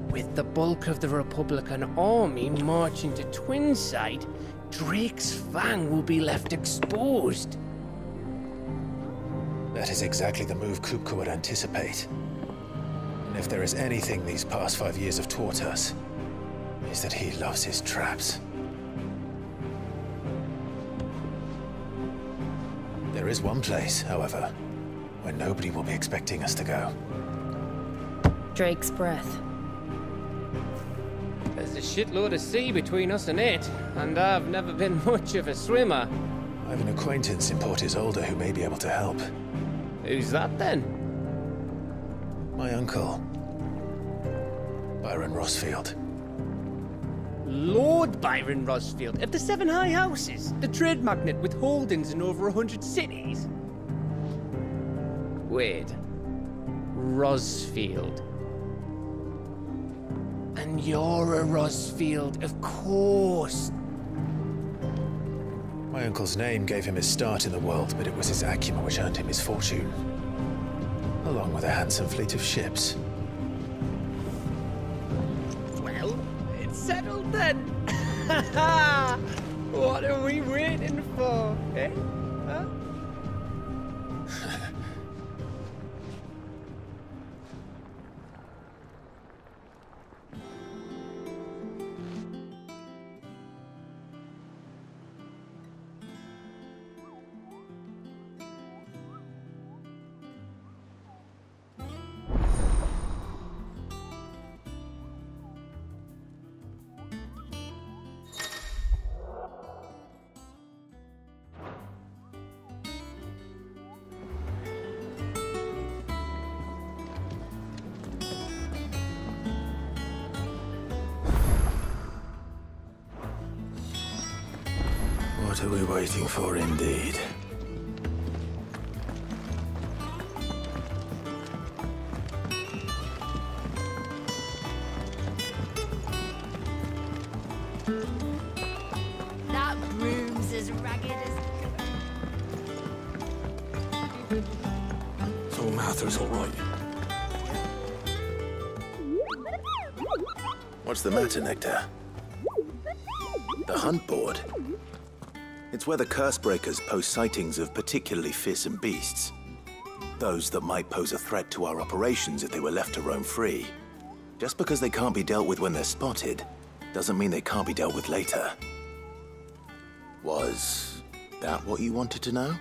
With the bulk of the Republican army marching to Twinside, Drake's Fang will be left exposed. That is exactly the move Kupka would anticipate. And if there is anything these past 5 years have taught us, is that he loves his traps. There is one place, however, where nobody will be expecting us to go. Drake's Breath. There's a shitload of sea between us and it, and I've never been much of a swimmer. I have an acquaintance in Port Isolde who may be able to help. Who's that then? My uncle, Byron Rossfield. Lord Byron Rossfield of the Seven High Houses, the trade magnate with holdings in over 100 cities. Wait, Rossfield. And you're a Rossfield, of course. My uncle's name gave him his start in the world, but it was his acumen which earned him his fortune. Along with a handsome fleet of ships. Well, it's settled then. What are we waiting for, eh? Huh? What are we waiting for, indeed? That room's as ragged as... So Mather's all right. What's the matter, Nectar? The hunt board? It's where the Cursebreakers post sightings of particularly fearsome beasts. Those that might pose a threat to our operations if they were left to roam free. Just because they can't be dealt with when they're spotted, doesn't mean they can't be dealt with later. Was that what you wanted to know?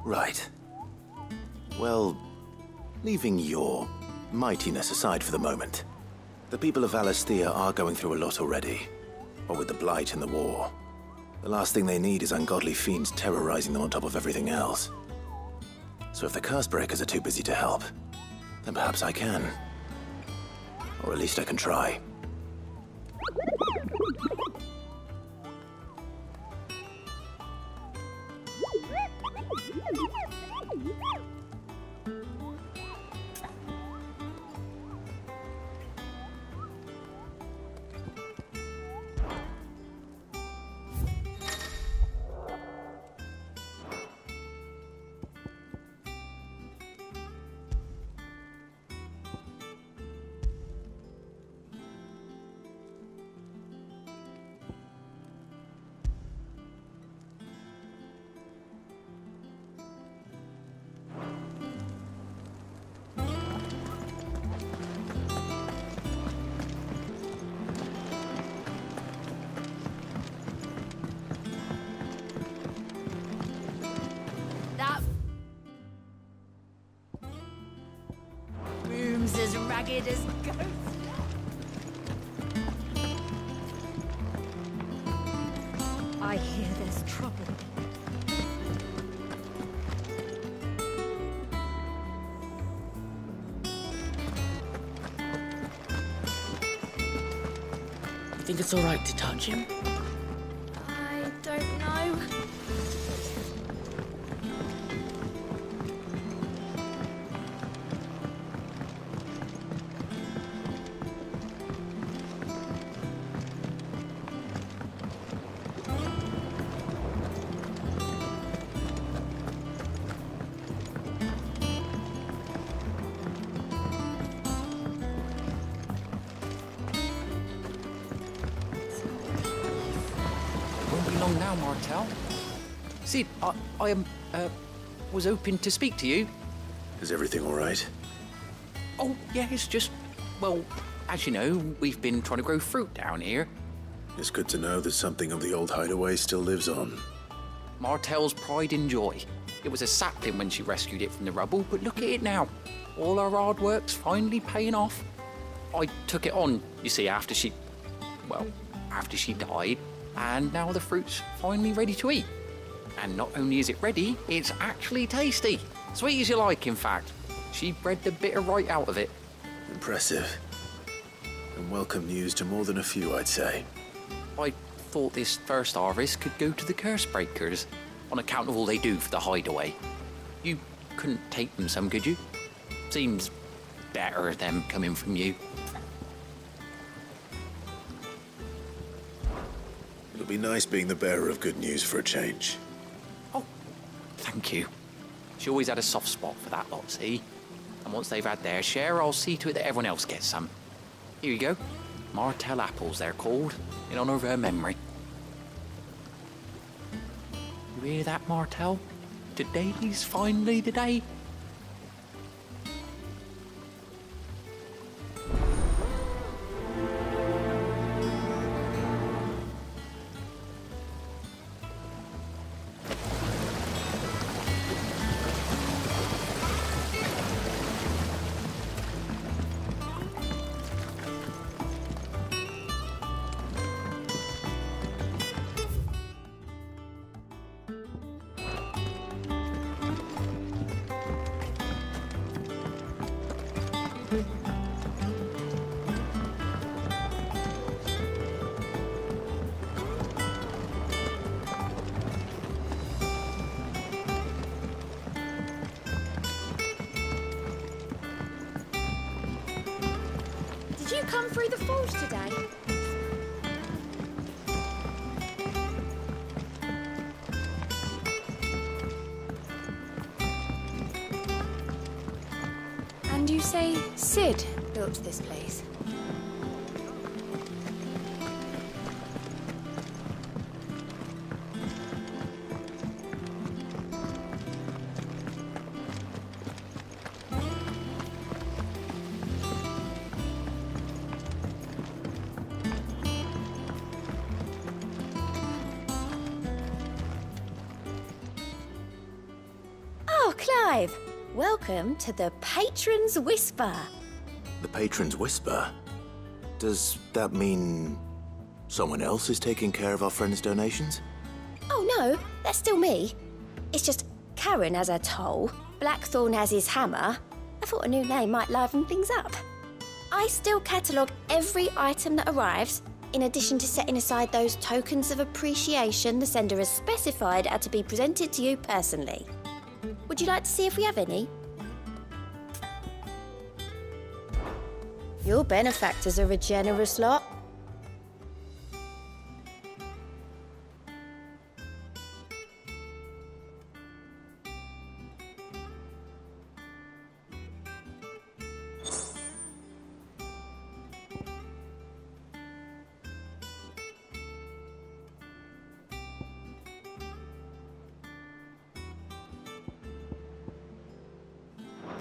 Right. Well, leaving your mightiness aside for the moment, the people of Valisthea are going through a lot already. What with the Blight and the war, the last thing they need is ungodly fiends terrorizing them on top of everything else. So if the Cursebreakers are too busy to help, then perhaps I can. Or at least I can try. As ragged as ghosts. I hear there's trouble. You think it's all right to touch him? I don't know. Now, Martel. Sid, I was hoping to speak to you. Is everything all right? Oh, yeah, it's just, well, as you know, we've been trying to grow fruit down here. It's good to know that something of the old hideaway still lives on. Martel's pride and joy. It was a sapling when she rescued it from the rubble, but look at it now. All our hard work's finally paying off. I took it on, you see, after she died. And now the fruit's finally ready to eat. And not only is it ready, it's actually tasty. Sweet as you like, in fact. She bred the bitter right out of it. Impressive. And welcome news to more than a few, I'd say. I thought this first harvest could go to the Cursebreakers, on account of all they do for the hideaway. You couldn't take them some, could you? Seems better them coming from you. It'll be nice being the bearer of good news for a change. Oh, thank you. She always had a soft spot for that lot, see? And once they've had their share, I'll see to it that everyone else gets some. Here you go. Martel apples, they're called, in honor of her memory. You hear that, Martel? Today's finally the day. Did you come through the forge today? say Sid built this place? Oh, Clive! Welcome to the Patron's Whisper. The Patron's Whisper? Does that mean someone else is taking care of our friend's donations? Oh no, that's still me. It's just Karen has her toll, Blackthorn has his hammer. I thought a new name might liven things up. I still catalogue every item that arrives, in addition to setting aside those tokens of appreciation the sender has specified are to be presented to you personally. Would you like to see if we have any? Your benefactors are a generous lot.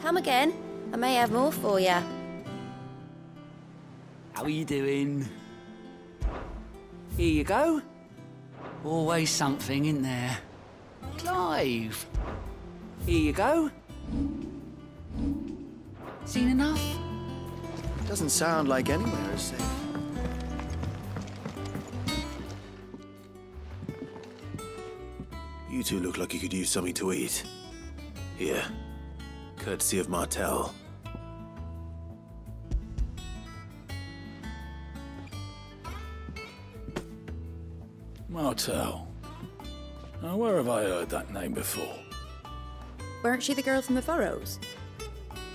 Come again. I may have more for you. How are you doing? Here you go. Always something in there. Clive. Here you go. Seen enough? Doesn't sound like anywhere is safe. You two look like you could use something to eat. Here. Courtesy of Martel. Martel. Now, where have I heard that name before? Weren't she the girl from the Furrows?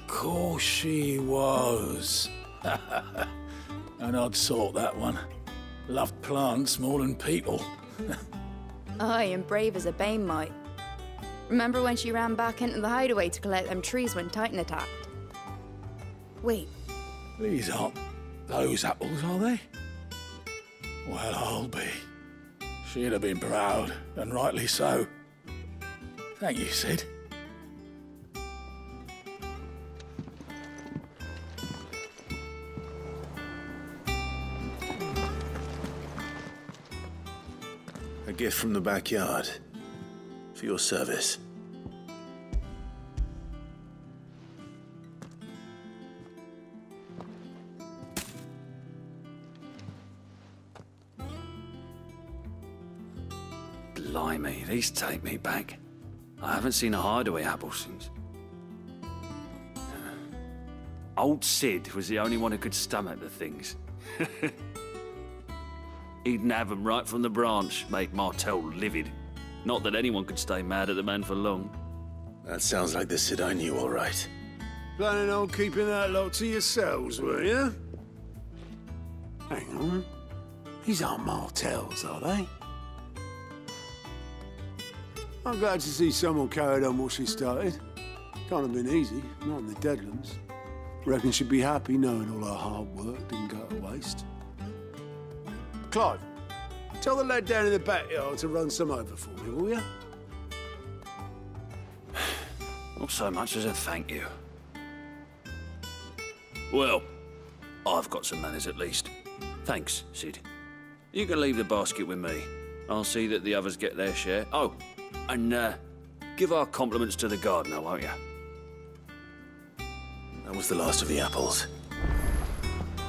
Course she was. An odd sort, that one. Loved plants more than people. Aye, and brave as a bane might. Remember when she ran back into the hideaway to collect them trees when Titan attacked? Wait. These aren't those apples, are they? Well, I'll be. She'd have been proud, and rightly so. Thank you, Sid. A gift from the backyard. For your service. Blimey, these take me back. I haven't seen a hideaway apple since. Old Sid was the only one who could stomach the things. He'd nab them right from the branch, make Martel livid. Not that anyone could stay mad at the man for long. That sounds like the Sid I knew, all right. Planning on keeping that lot to yourselves, were you? Hang on. These aren't Martels, are they? I'm glad to see someone carried on what she started. Can't have been easy, not in the Deadlands. Reckon she'd be happy knowing all her hard work didn't go to waste. Clive, tell the lad down in the backyard to run some over for me, will you? Not so much as a thank you. Well, I've got some manners at least. Thanks, Sid. You can leave the basket with me. I'll see that the others get their share. Oh, and give our compliments to the gardener, won't you? That was the last of the apples.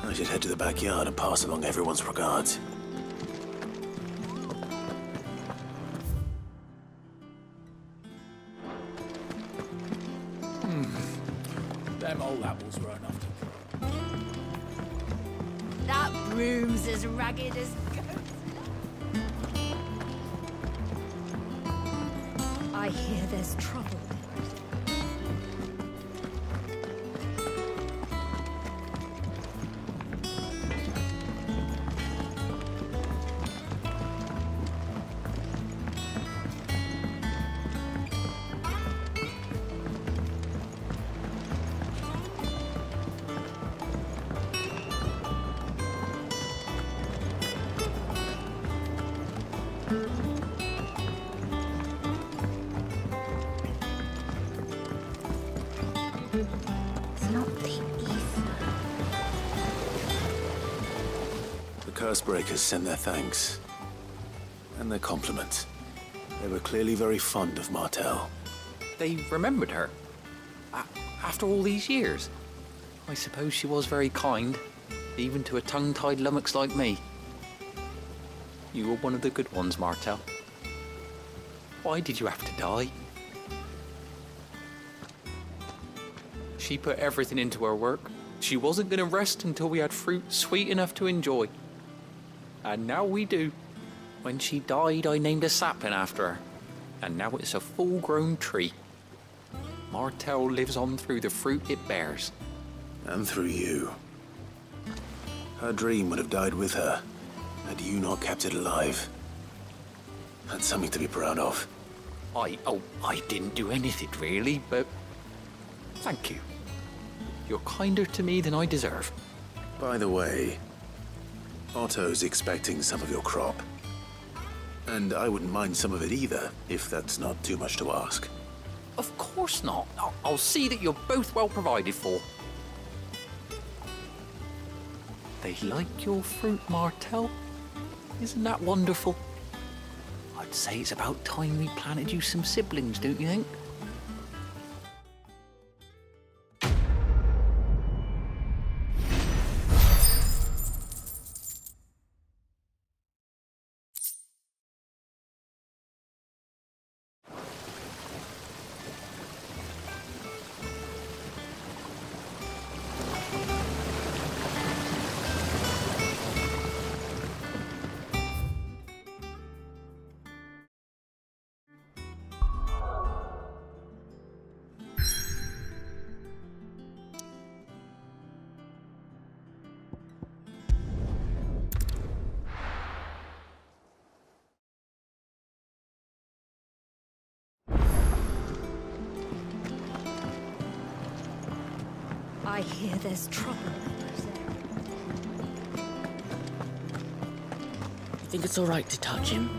I should head to the backyard and pass along everyone's regards. Them old apples were enough to... That broom's as ragged as goats. I hear there's trouble. Cursebreakers send their thanks. And their compliments. They were clearly very fond of Martel. They remembered her. After all these years. I suppose she was very kind, even to a tongue-tied lummox like me. You were one of the good ones, Martel. Why did you have to die? She put everything into her work. She wasn't going to rest until we had fruit sweet enough to enjoy. And now we do. When she died, I named a sapling after her. And now it's a full-grown tree. Martel lives on through the fruit it bears. And through you. Her dream would have died with her, had you not kept it alive. That's something to be proud of. I didn't do anything really, but thank you. You're kinder to me than I deserve. By the way, Otto's expecting some of your crop. And I wouldn't mind some of it either, if that's not too much to ask. Of course not. I'll see that you're both well provided for. They like your fruit, Martel. Isn't that wonderful? I'd say it's about time we planted you some siblings, don't you think? I hear there's trouble. You think it's all right to touch him?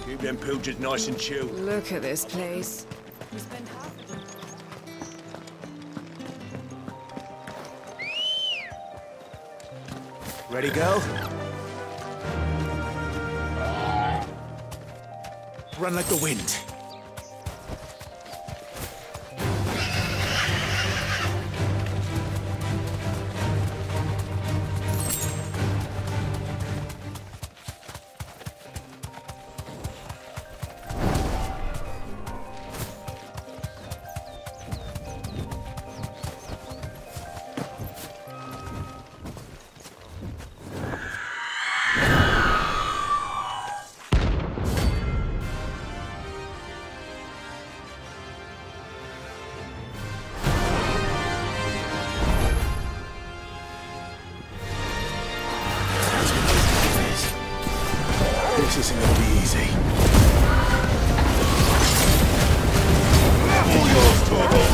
Keep them pilchards nice and chilled. Look at this place. Ready, girl? Run like the wind. This isn't gonna be easy. All yours, Torvald.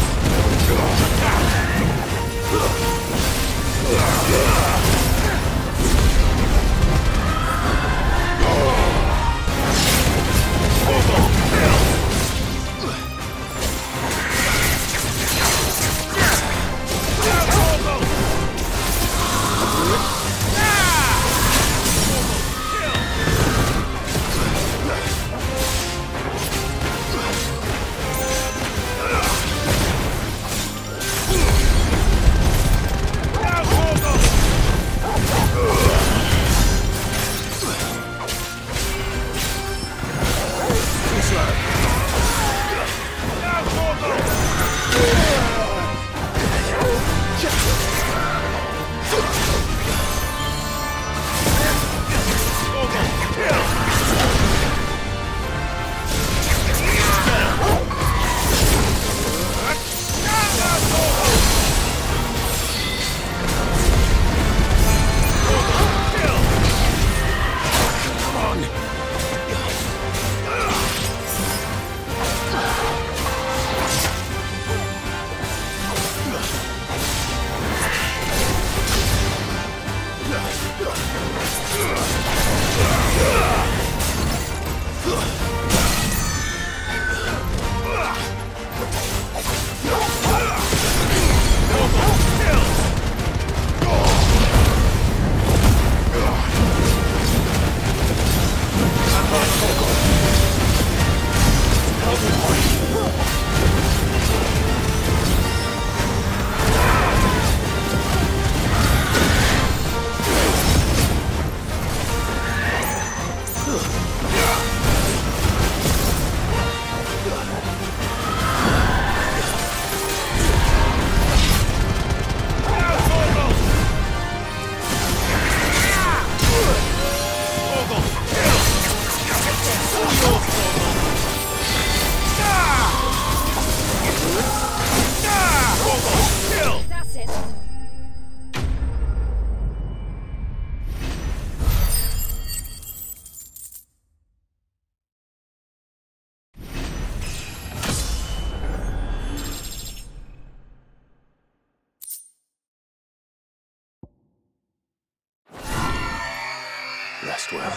rest well.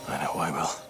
I know I will.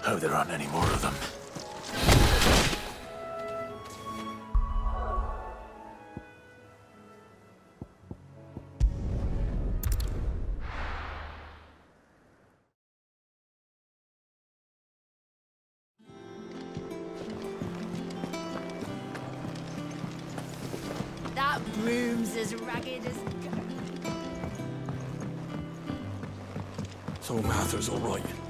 Hope there aren't any more of them. That broom's as ragged as... So Martha's all right.